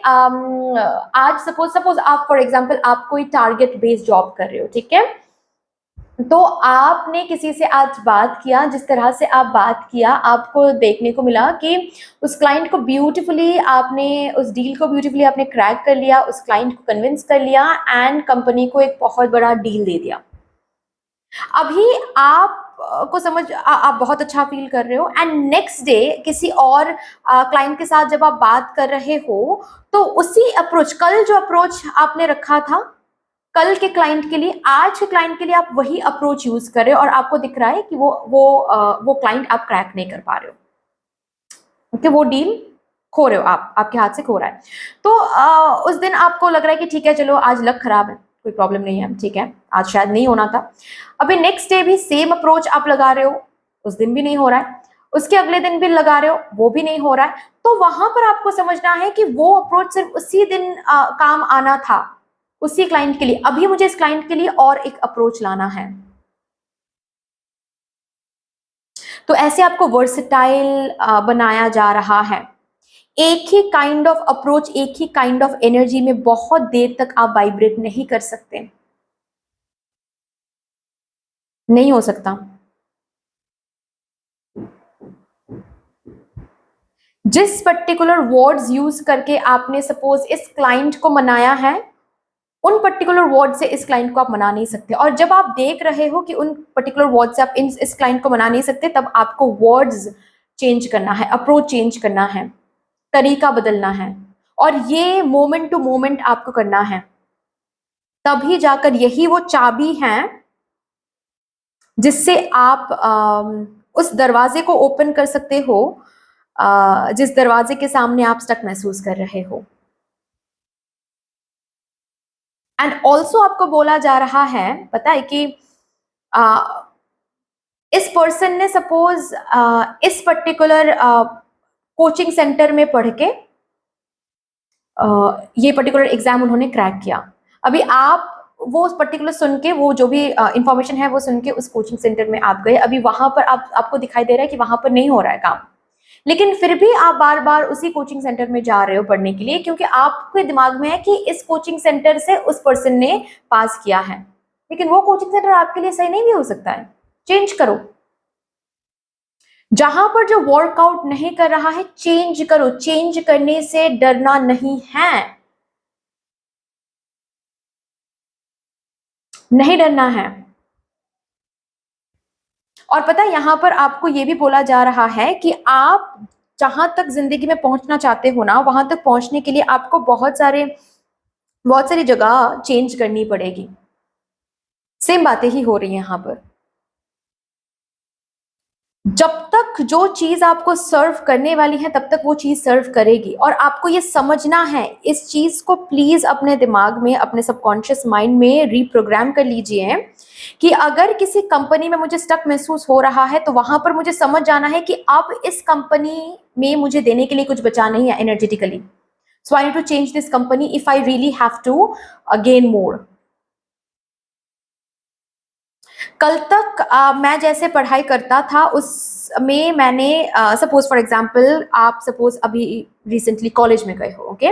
A: आज सपोज आप फॉर एग्जांपल आप कोई टारगेट बेस्ड जॉब कर रहे हो, ठीक है, तो आपने किसी से आज बात किया, जिस तरह से आप बात किया, आपको देखने को मिला कि उस क्लाइंट को ब्यूटीफुली आपने, उस डील को ब्यूटीफुली आपने क्रैक कर लिया, उस क्लाइंट को कन्विंस कर लिया एंड कंपनी को एक बहुत बड़ा डील दे दिया। अभी आप को समझ आप बहुत अच्छा फील कर रहे हो, एंड नेक्स्ट डे किसी और क्लाइंट के साथ जब आप बात कर रहे हो, तो उसी अप्रोच, कल जो अप्रोच आपने रखा था कल के क्लाइंट के लिए, आज के क्लाइंट के लिए आप वही अप्रोच यूज कर रहे हो, और आपको दिख रहा है कि वो क्लाइंट आप क्रैक नहीं कर पा रहे हो, ओके, वो डील खो रहे हो आप, आपके हाथ से खो रहा है। तो उस दिन आपको लग रहा है कि ठीक है, चलो आज लक खराब है, कोई प्रॉब्लम नहीं है, ठीक है, आज शायद नहीं होना था। अभी नेक्स्ट डे भी सेम अप्रोच आप लगा रहे हो, उस दिन भी नहीं हो रहा है, उसके अगले दिन भी लगा रहे हो, वो भी नहीं हो रहा है। तो वहां पर आपको समझना है कि वो अप्रोच सिर्फ उसी दिन काम आना था, उसी क्लाइंट के लिए। अभी मुझे इस क्लाइंट के लिए और एक अप्रोच लाना है। तो ऐसे आपको वर्सेटाइल बनाया जा रहा है। एक ही काइंड ऑफ अप्रोच, एक ही काइंड ऑफ एनर्जी में बहुत देर तक आप वाइब्रेट नहीं कर सकते, नहीं हो सकता। जिस पर्टिकुलर वर्ड्स यूज करके आपने सपोज इस क्लाइंट को मनाया है, उन पर्टिकुलर वर्ड से इस क्लाइंट को आप मना नहीं सकते। और जब आप देख रहे हो कि उन पर्टिकुलर वर्ड से आप इस क्लाइंट को मना नहीं सकते, तब आपको वर्ड्स चेंज करना है, अप्रोच चेंज करना है, तरीका बदलना है, और ये मोमेंट टू मोमेंट आपको करना है। तभी जाकर यही वो चाबी है जिससे आप उस दरवाजे को ओपन कर सकते हो, जिस दरवाजे के सामने आप स्टक महसूस कर रहे हो। एंड ऑल्सो आपको बोला जा रहा है, पता है कि इस पर्सन ने सपोज इस पर्टिकुलर कोचिंग सेंटर में पढ़ के ये पर्टिकुलर एग्जाम उन्होंने क्रैक किया। अभी आप वो पर्टिकुलर सुन के, वो जो भी इंफॉर्मेशन है वो सुन के उस कोचिंग सेंटर में आप गए, अभी वहां पर आपको दिखाई दे रहा है कि वहां पर नहीं हो रहा है काम, लेकिन फिर भी आप बार बार उसी कोचिंग सेंटर में जा रहे हो पढ़ने के लिए, क्योंकि आपके दिमाग में है कि इस कोचिंग सेंटर से उस पर्सन ने पास किया है। लेकिन वो कोचिंग सेंटर आपके लिए सही नहीं भी हो सकता है, चेंज करो। जहां पर जो वर्कआउट नहीं कर रहा है, चेंज करो। चेंज करने से डरना नहीं है, नहीं डरना है। और पता है, यहां पर आपको यह भी बोला जा रहा है कि आप जहां तक जिंदगी में पहुंचना चाहते हो ना, वहां तक पहुंचने के लिए आपको बहुत सारी जगह चेंज करनी पड़ेगी। सेम बातें ही हो रही हैं यहां पर। जब तक जो चीज आपको सर्व करने वाली है तब तक वो चीज सर्व करेगी, और आपको ये समझना है। इस चीज को प्लीज अपने दिमाग में, अपने सबकॉन्शियस माइंड में रीप्रोग्राम कर लीजिए कि अगर किसी कंपनी में मुझे स्टक महसूस हो रहा है तो वहां पर मुझे समझ जाना है कि अब इस कंपनी में मुझे देने के लिए कुछ बचा नहीं है energetically, so I need to change this company if I really have to gain more. कल तक मैं जैसे पढ़ाई करता था उसमें मैंने सपोज फॉर एग्जांपल, आप सपोज अभी रिसेंटली कॉलेज में गए हो, ओके,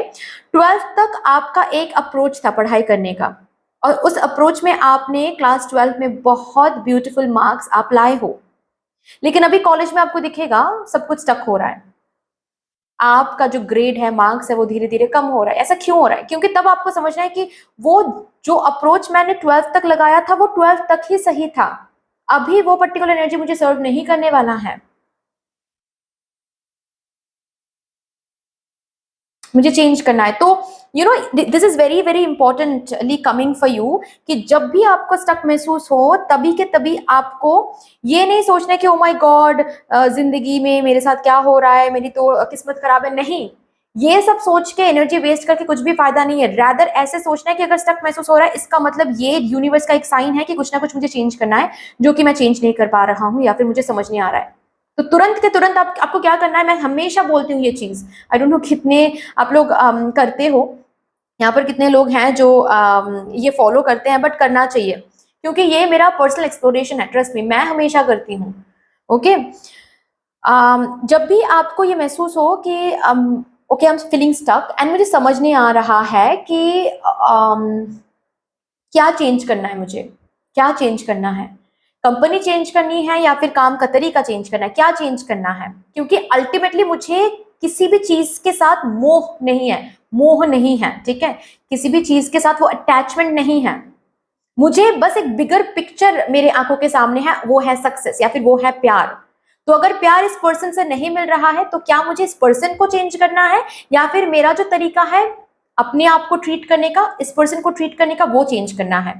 A: 12th तक आपका एक अप्रोच था पढ़ाई करने का, और उस अप्रोच में आपने क्लास 12 में बहुत ब्यूटीफुल मार्क्स आप लाए हो, लेकिन अभी कॉलेज में आपको दिखेगा सब कुछ स्टक हो रहा है। आपका जो ग्रेड है, मार्क्स है, वो धीरे धीरे कम हो रहा है। ऐसा क्यों हो रहा है? क्योंकि तब आपको समझना है कि वो जो अप्रोच मैंने 12th तक लगाया था वो 12th तक ही सही था, अभी वो पर्टिकुलर एनर्जी मुझे सर्व नहीं करने वाला है, मुझे चेंज करना है। तो you know this is very very importantly coming for you कि जब भी आपको स्टक महसूस हो तभी के तभी आपको ये नहीं सोचना है कि ओ माय गॉड जिंदगी में मेरे साथ क्या हो रहा है, मेरी तो किस्मत खराब है। नहीं, ये सब सोच के एनर्जी वेस्ट करके कुछ भी फायदा नहीं है। रैदर ऐसे सोचना है कि अगर स्टक महसूस हो रहा है इसका मतलब ये यूनिवर्स का एक साइन है कि कुछ ना कुछ मुझे चेंज करना है, जो कि मैं चेंज नहीं कर पा रहा हूँ या फिर मुझे समझ नहीं आ रहा है। तो तुरंत के तुरंत आपको क्या करना है, मैं हमेशा बोलती हूँ ये चीज, आई डोंट नो कितने आप लोग करते हो, यहाँ पर कितने लोग हैं जो ये फॉलो करते हैं, बट करना चाहिए क्योंकि ये मेरा पर्सनल एक्सप्लोरेशन है, ट्रस्ट में, मैं हमेशा करती हूँ। ओके, जब भी आपको ये महसूस हो कि okay I am feeling stuck and मुझे समझ नहीं आ रहा है कि क्या चेंज करना है, मुझे क्या चेंज करना है, कंपनी चेंज करनी है या फिर काम का तरीका चेंज करना है, क्या चेंज करना है, क्योंकि अल्टीमेटली मुझे किसी भी चीज के साथ मोह नहीं है, मोह नहीं है, ठीक है, किसी भी चीज के साथ वो अटैचमेंट नहीं है। मुझे बस एक बिगर पिक्चर मेरे आंखों के सामने है, वो है सक्सेस या फिर वो है प्यार। तो अगर प्यार इस पर्सन से नहीं मिल रहा है तो क्या मुझे इस पर्सन को चेंज करना है या फिर मेरा जो तरीका है अपने आप को ट्रीट करने का, इस पर्सन को ट्रीट करने का, वो चेंज करना है।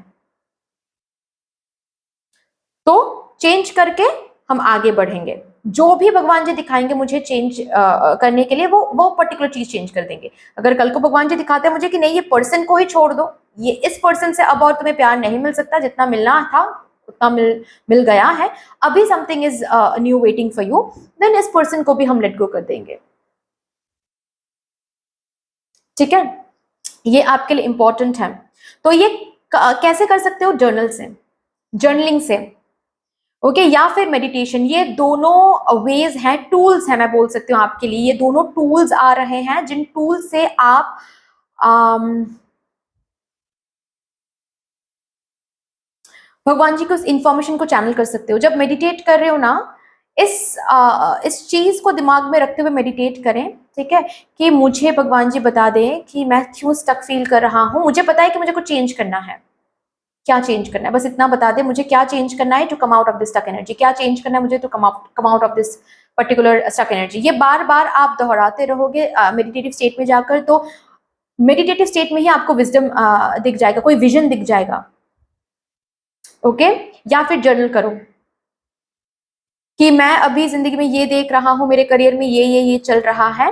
A: तो चेंज करके हम आगे बढ़ेंगे। जो भी भगवान जी दिखाएंगे मुझे चेंज करने के लिए, वो पर्टिकुलर चीज चेंज कर देंगे। अगर कल को भगवान जी दिखाते हैं मुझे कि नहीं ये पर्सन को ही छोड़ दो, ये इस पर्सन से अब और तुम्हें प्यार नहीं मिल सकता, जितना मिलना था उतना मिल गया है, अभी something is new waiting for you, then इस पर्सन को भी हम लेट गो कर देंगे। ठीक है, ये आपके लिए इंपॉर्टेंट है। तो ये कैसे कर सकते हो? जर्नल से, जर्नलिंग से, ओके, या फिर मेडिटेशन। ये दोनों वेज हैं, टूल्स हैं, मैं बोल सकती हूँ आपके लिए। ये दोनों टूल्स आ रहे हैं जिन टूल से आप भगवान जी को उस इंफॉर्मेशन को चैनल कर सकते हो। जब मेडिटेट कर रहे हो ना, इस चीज को दिमाग में रखते हुए मेडिटेट करें, ठीक है, कि मुझे भगवान जी बता दें कि मैं क्यों स्टक फील कर रहा हूँ, मुझे पता है कि मुझे कुछ चेंज करना है, क्या चेंज करना है, बस इतना बता दे मुझे क्या चेंज करना है to come out of this stuck energy, क्या चेंज करना है मुझे to come out of this particular stuck energy. ये बार बार आप दोहराते रहोगे मेडिटेटिव स्टेट में जाकर, तो मेडिटेटिव स्टेट में ही आपको विजडम दिख जाएगा, कोई विजन दिख जाएगा। ओके, या फिर जर्नल करो कि मैं अभी जिंदगी में ये देख रहा हूँ, मेरे करियर में ये चल रहा है,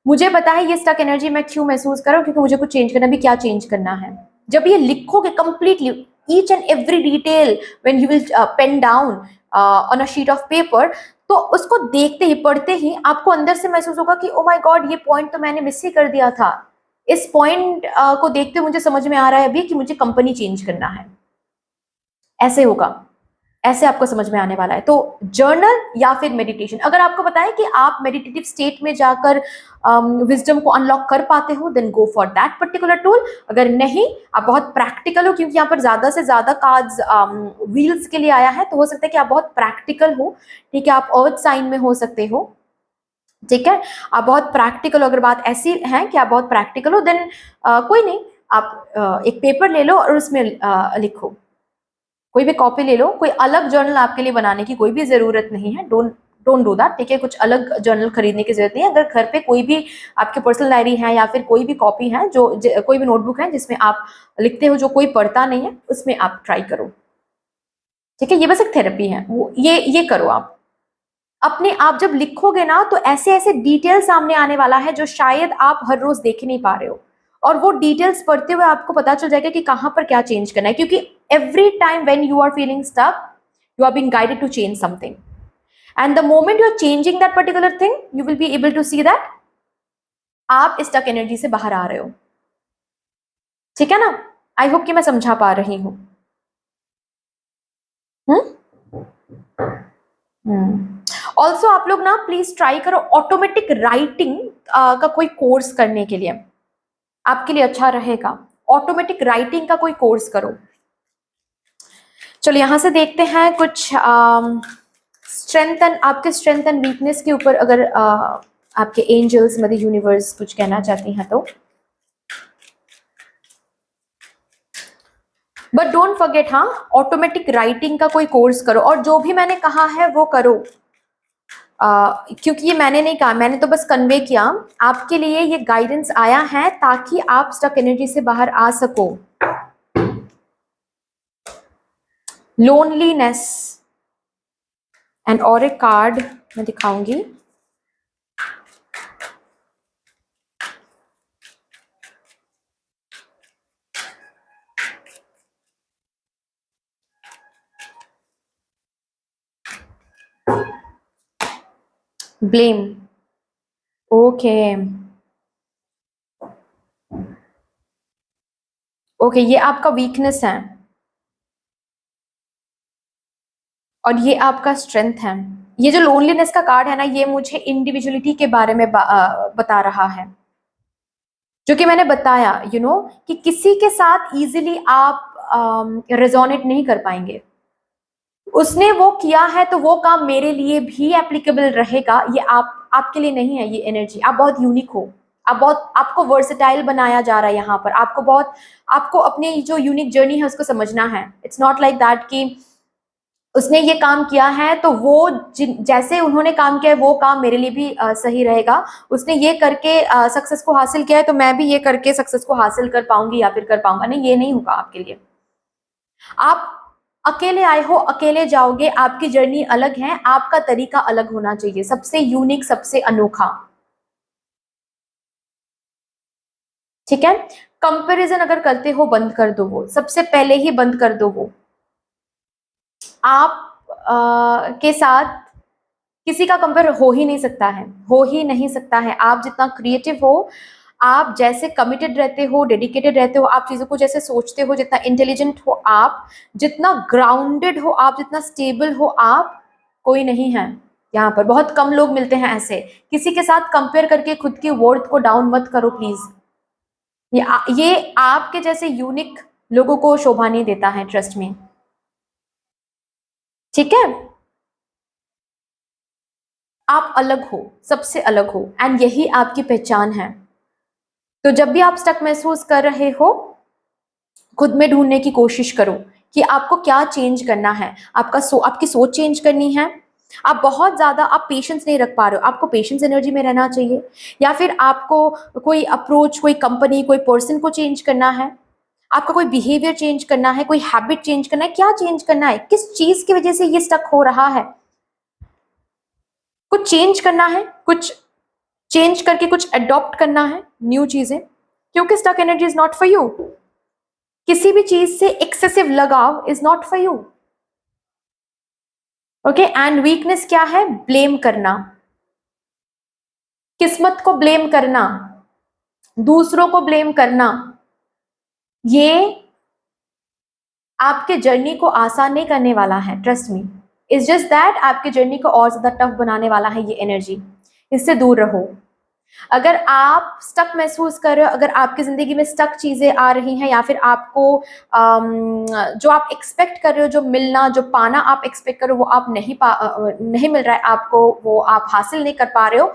A: मुझे पता है ये स्टक एनर्जी मैं क्यों महसूस कर रहा हूँ, क्योंकि मुझे कुछ चेंज करना, भी क्या चेंज करना है। जब ये लिखोगे completely each and every detail, when you will pen down on a sheet of paper, तो उसको देखते ही, पढ़ते ही आपको अंदर से महसूस होगा कि ओ माय गॉड, ये पॉइंट तो मैंने मिस ही कर दिया था। इस पॉइंट को देखते मुझे समझ में आ रहा है अभी कि मुझे कंपनी चेंज करना है। ऐसे होगा, ऐसे आपको समझ में आने वाला है। तो जर्नल या फिर मेडिटेशन, अगर आपको पता है कि आप मेडिटेटिव स्टेट में जाकर विजडम को अनलॉक कर पाते हो, then go for that particular tool. अगर नहीं, आप बहुत प्रैक्टिकल हो, क्योंकि यहाँ पर ज्यादा से ज्यादा कार्ड्स व्हील्स के लिए आया है, तो हो सकता है कि आप बहुत प्रैक्टिकल हो, ठीक है, आप अर्थ साइन में हो सकते हो, ठीक है, आप बहुत प्रैक्टिकल हो। अगर बात ऐसी है कि आप बहुत प्रैक्टिकल हो, देन कोई नहीं, आप एक पेपर ले लो और उसमें लिखो, कोई भी कॉपी ले लो, कोई अलग जर्नल आपके लिए बनाने की कोई भी जरूरत नहीं है। डोंट डोंट डू दैट, ठीक है, कुछ अलग जर्नल खरीदने की जरूरत नहीं है। अगर घर पे कोई भी आपकी पर्सनल डायरी है या फिर कोई भी कॉपी है, जो कोई भी नोटबुक है जिसमें आप लिखते हो, जो कोई पढ़ता नहीं है, उसमें आप ट्राई करो, ठीक है। ये बस एक थेरेपी है, वो ये करो आप, अपने आप जब लिखोगे ना तो ऐसे ऐसे डिटेल सामने आने वाला है जो शायद आप हर रोज देख नहीं पा रहे हो, और वो डिटेल्स पढ़ते हुए आपको पता चल जाएगा कि कहाँ पर क्या चेंज करना है, क्योंकि every time when you are feeling stuck you are being guided to change something, and the moment you are changing that particular thing you will be able to see that आप stuck energy से बाहर आ रहे हो। ठीक है ना? आई hope कि मैं समझा पा रही हूँ। ऑल्सो आप लोग ना प्लीज ट्राई करो ऑटोमेटिक राइटिंग का कोई कोर्स करने के लिए, आपके लिए अच्छा रहेगा। ऑटोमेटिक राइटिंग का कोई कोर्स करो। चलो यहां से देखते हैं कुछ स्ट्रेंथ एंड आपके स्ट्रेंथ एंड वीकनेस के ऊपर अगर आपके एंजल्स मदर यूनिवर्स कुछ कहना चाहती हैं तो। बट डोंट फॉरगेट, हाँ, ऑटोमेटिक राइटिंग का कोई कोर्स करो, और जो भी मैंने कहा है वो करो। क्योंकि ये मैंने नहीं कहा, मैंने तो बस कन्वे किया। आपके लिए ये गाइडेंस आया है ताकि आप स्टक एनर्जी से बाहर आ सको। लोनलीनेस एंड और एक कार्ड मैं दिखाऊंगी। ब्लेम। ओके ओके, ये आपका वीकनेस है और ये आपका स्ट्रेंथ है। ये जो लोनलीनेस का कार्ड है ना, ये मुझे इंडिविजुअलिटी के बारे में बता रहा है, जो कि मैंने बताया कि किसी के साथ इजीली आप रेजोनेट नहीं कर पाएंगे। उसने वो किया है तो वो काम मेरे लिए भी एप्लीकेबल रहेगा। ये आपके लिए नहीं है ये एनर्जी। आप बहुत यूनिक हो, आपको वर्सेटाइल बनाया जा रहा है यहाँ पर। आपको अपनी जो यूनिक जर्नी है उसको समझना है। इट्स नॉट लाइक दैट कि उसने ये काम किया है तो वो जैसे उन्होंने काम किया है वो काम मेरे लिए भी सही रहेगा। उसने ये करके सक्सेस को हासिल किया है तो मैं भी ये करके सक्सेस को हासिल कर पाऊंगी या फिर कर पाऊंगा। नहीं, ये नहीं होगा आपके लिए। आप अकेले आए हो, अकेले जाओगे, आपकी जर्नी अलग है, आपका तरीका अलग होना चाहिए, सबसे यूनिक, सबसे अनोखा। ठीक है? कंपैरिजन अगर करते हो बंद कर दो, वो सबसे पहले ही बंद कर दो। वो आप के साथ किसी का कंपेयर हो ही नहीं सकता है, हो ही नहीं सकता है। आप जितना क्रिएटिव हो, आप जैसे कमिटेड रहते हो, डेडिकेटेड रहते हो, आप चीज़ों को जैसे सोचते हो, जितना इंटेलिजेंट हो आप, जितना ग्राउंडेड हो आप, जितना स्टेबल हो आप, कोई नहीं है यहाँ पर। बहुत कम लोग मिलते हैं ऐसे। किसी के साथ कंपेयर करके खुद की वर्थ को डाउन मत करो प्लीज। ये आपके जैसे यूनिक लोगों को शोभा नहीं देता है, ट्रस्ट में। ठीक है? आप अलग हो, सबसे अलग हो, एंड यही आपकी पहचान है। तो जब भी आप स्टक महसूस कर रहे हो, खुद में ढूंढने की कोशिश करो कि आपको क्या चेंज करना है। आपकी सोच चेंज करनी है। आप बहुत ज्यादा आप पेशेंस नहीं रख पा रहे हो, आपको पेशेंस एनर्जी में रहना चाहिए, या फिर आपको कोई अप्रोच, कोई कंपनी, कोई पर्सन को चेंज करना है, आपका कोई बिहेवियर चेंज करना है, कोई हैबिट चेंज करना है। क्या चेंज करना है? किस चीज की वजह से ये स्टक हो रहा है? कुछ चेंज करना है, कुछ चेंज करके कुछ अडॉप्ट करना है, न्यू चीजें, क्योंकि stuck energy is not for you. किसी भी चीज से एक्सेसिव लगाव is not for you. Okay? And weakness क्या है? ब्लेम करना, किस्मत को ब्लेम करना, दूसरों को ब्लेम करना। ये आपके जर्नी को आसान नहीं करने वाला है, trust me. It's just that आपके जर्नी को और ज्यादा टफ बनाने वाला है ये एनर्जी। इससे दूर रहो। अगर आप स्टक महसूस कर रहे हो, अगर आपकी जिंदगी में स्टक चीजें आ रही हैं, या फिर आपको जो आप एक्सपेक्ट कर रहे हो, जो मिलना, जो पाना आप एक्सपेक्ट कर रहे हो, वो आप नहीं मिल रहा है आपको, वो आप हासिल नहीं कर पा रहे हो,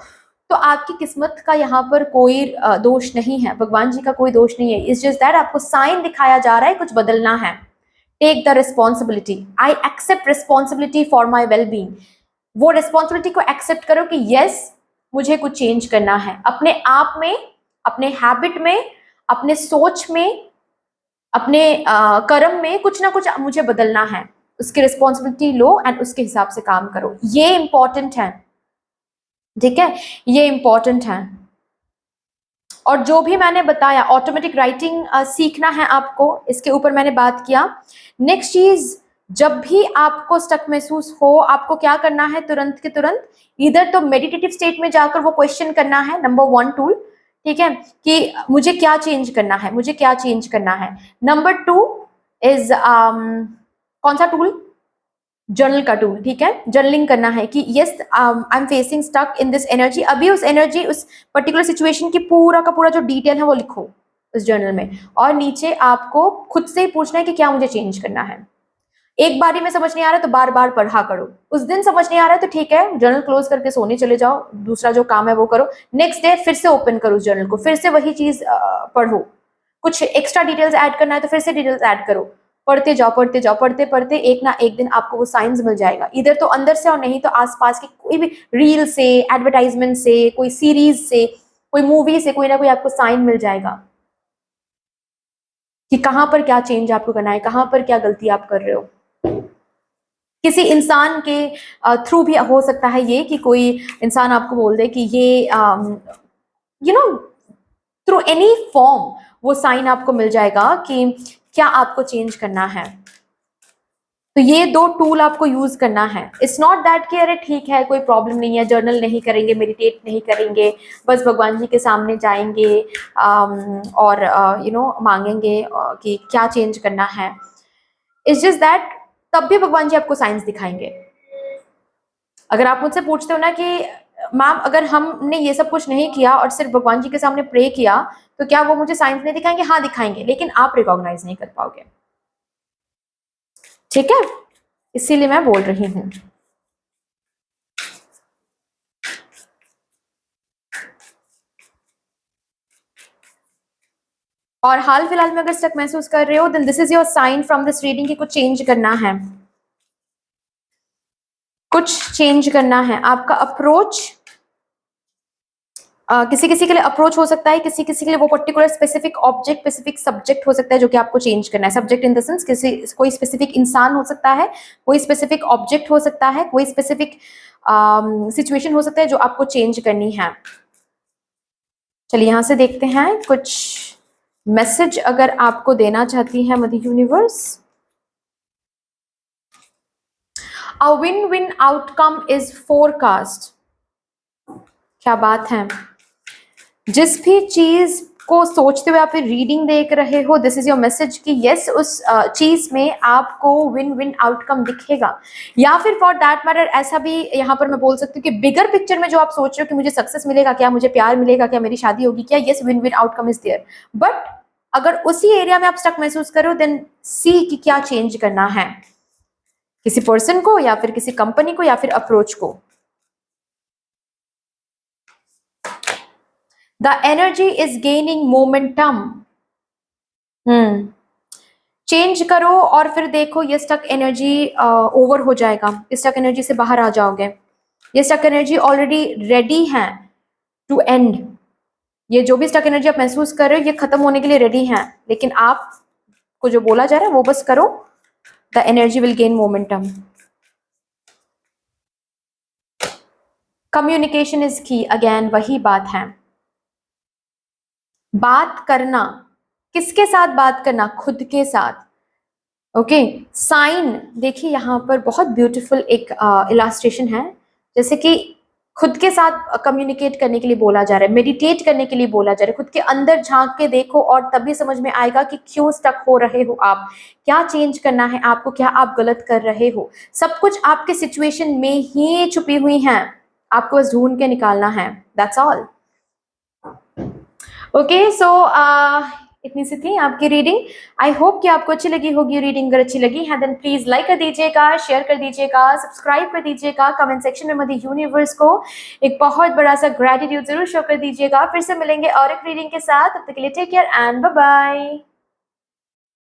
A: तो आपकी किस्मत का यहाँ पर कोई दोष नहीं है, भगवान जी का कोई दोष नहीं है। इट्स जस्ट दैट आपको साइन दिखाया जा रहा है, कुछ बदलना है। Take the responsibility. I accept responsibility for my well being. वो रिस्पॉन्सिबिलिटी को एक्सेप्ट करो कि यस, मुझे कुछ चेंज करना है अपने आप में, अपने हैबिट में, अपने सोच में, अपने कर्म में। कुछ ना कुछ मुझे बदलना है। उसकी रिस्पॉन्सिबिलिटी लो एंड उसके हिसाब से काम करो। ये इंपॉर्टेंट है, ठीक है, ये इंपॉर्टेंट है। और जो भी मैंने बताया, ऑटोमेटिक राइटिंग सीखना है आपको, इसके ऊपर मैंने बात किया। नेक्स्ट चीज, जब भी आपको स्टक महसूस हो, आपको क्या करना है, तुरंत के तुरंत इधर तो मेडिटेटिव स्टेट में जाकर वो क्वेश्चन करना है, नंबर 1 टूल, ठीक है, कि मुझे क्या चेंज करना है, मुझे क्या चेंज करना है। नंबर 2 इज कौन सा टूल, जर्नल का टूल, ठीक है, जर्नलिंग करना है कि yes I am facing stuck in this energy. अभी उस एनर्जी, उस पर्टिकुलर सिचुएशन की पूरा का पूरा जो डिटेल है वो लिखो उस जर्नल में, और नीचे आपको खुद से ही पूछना है कि क्या मुझे चेंज करना है। एक बारी में समझ नहीं आ रहा है तो बार बार पढ़ा करो। उस दिन समझ नहीं आ रहा है तो ठीक है, जर्नल क्लोज करके सोने चले जाओ, दूसरा जो काम है वो करो। नेक्स्ट डे फिर से ओपन करो उस जर्नल को, फिर से वही चीज पढ़ो। कुछ एक्स्ट्रा डिटेल्स ऐड करना है तो फिर से डिटेल्स ऐड करो, पढ़ते जाओ पढ़ते जाओ, पढ़ते पढ़ते एक ना एक दिन आपको वो साइंस मिल जाएगा, इधर तो अंदर से और नहीं तो आसपास की कोई भी रील से, एडवर्टाइजमेंट से, कोई सीरीज से, कोई मूवी से, कोई ना कोई आपको साइन मिल जाएगा कि कहाँ पर क्या चेंज आपको करना है, कहाँ पर क्या गलती आप कर रहे हो। किसी इंसान के थ्रू भी हो सकता है ये कि कोई इंसान आपको बोल दे कि ये you know, through any form वो साइन आपको मिल जाएगा कि क्या आपको चेंज करना है। तो ये 2 टूल आपको यूज करना है। इट्स नॉट दैट कि अरे ठीक है कोई प्रॉब्लम नहीं है, जर्नल नहीं करेंगे, मेडिटेट नहीं करेंगे, बस भगवान जी के सामने जाएंगे और मांगेंगे कि क्या चेंज करना है। इट्स जस्ट दैट तब भी भगवान जी आपको साइंस दिखाएंगे। अगर आप मुझसे पूछते हो ना कि मैम अगर हमने ये सब कुछ नहीं किया और सिर्फ भगवान जी के सामने प्रे किया तो क्या वो मुझे साइंस नहीं दिखाएंगे? हाँ दिखाएंगे, लेकिन आप रिकॉग्नाइज नहीं कर पाओगे, ठीक है, इसीलिए मैं बोल रही हूं। और हाल फिलहाल में अगर स्टक महसूस कर रहे हो then this is your sign from this reading कि कुछ चेंज करना है, कुछ चेंज करना है। आपका अप्रोच किसी किसी के लिए अप्रोच हो सकता है, किसी किसी के लिए वो particular specific object, specific subject हो सकता है जो कि आपको चेंज करना है। सब्जेक्ट इन द सेंस किसी कोई स्पेसिफिक इंसान हो सकता है, कोई स्पेसिफिक ऑब्जेक्ट हो सकता है, कोई स्पेसिफिक सिचुएशन हो सकता है जो आपको चेंज करनी है। चलिए यहां से देखते हैं कुछ मैसेज अगर आपको देना चाहती है mother universe. A win win outcome is forecast. क्या बात है। जिस भी चीज को सोचते हुए आप रीडिंग देख रहे हो, दिस इज योर मैसेज कि यस उस चीज में आपको विन विन आउटकम दिखेगा। या फिर फॉर दैट मैटर ऐसा भी यहाँ पर मैं बोल सकती हूँ कि बिगर पिक्चर में जो आप सोच रहे हो कि मुझे सक्सेस मिलेगा क्या, मुझे प्यार मिलेगा क्या, मेरी शादी होगी क्या, yes win win outcome is there. But अगर उसी एरिया में आप स्टक महसूस करो देन सी कि क्या चेंज करना है, किसी पर्सन को या फिर किसी कंपनी को या फिर अप्रोच को। The energy is gaining momentum. Change करो और फिर देखो ये स्टक एनर्जी ओवर हो जाएगा, इस स्टक एनर्जी से बाहर आ जाओगे। ये स्टक एनर्जी ऑलरेडी रेडी है टू एंड। ये जो भी स्टक एनर्जी आप महसूस कर रहे हो ये खत्म होने के लिए रेडी है, लेकिन आपको जो बोला जा रहा है वो बस करो। The energy will gain momentum. Communication is की, अगेन वही बात है, बात करना। किसके साथ बात करना? खुद के साथ। ओके साइन देखिए यहाँ पर बहुत ब्यूटीफुल एक इलास्ट्रेशन है, जैसे कि खुद के साथ कम्युनिकेट करने के लिए बोला जा रहा है, मेडिटेट करने के लिए बोला जा रहा है। खुद के अंदर झांक के देखो और तभी समझ में आएगा कि क्यों स्टक हो रहे हो आप, क्या चेंज करना है आपको, क्या आप गलत कर रहे हो। सब कुछ आपके सिचुएशन में ही छुपी हुई हैं, आपको बस ढूंढ के निकालना है, दैट्स ऑल। ओके सो इतनी सी थी आपकी रीडिंग। आई होप कि आपको अच्छी लगी होगी रीडिंग। अगर अच्छी लगी है देन प्लीज लाइक कर दीजिएगा, शेयर कर दीजिएगा, सब्सक्राइब कर दीजिएगा, कमेंट सेक्शन में मदर यूनिवर्स को एक बहुत बड़ा सा ग्रेटिट्यूड जरूर शो कर दीजिएगा। फिर से मिलेंगे और एक रीडिंग के साथ, तब तक के लिए take care and bye bye.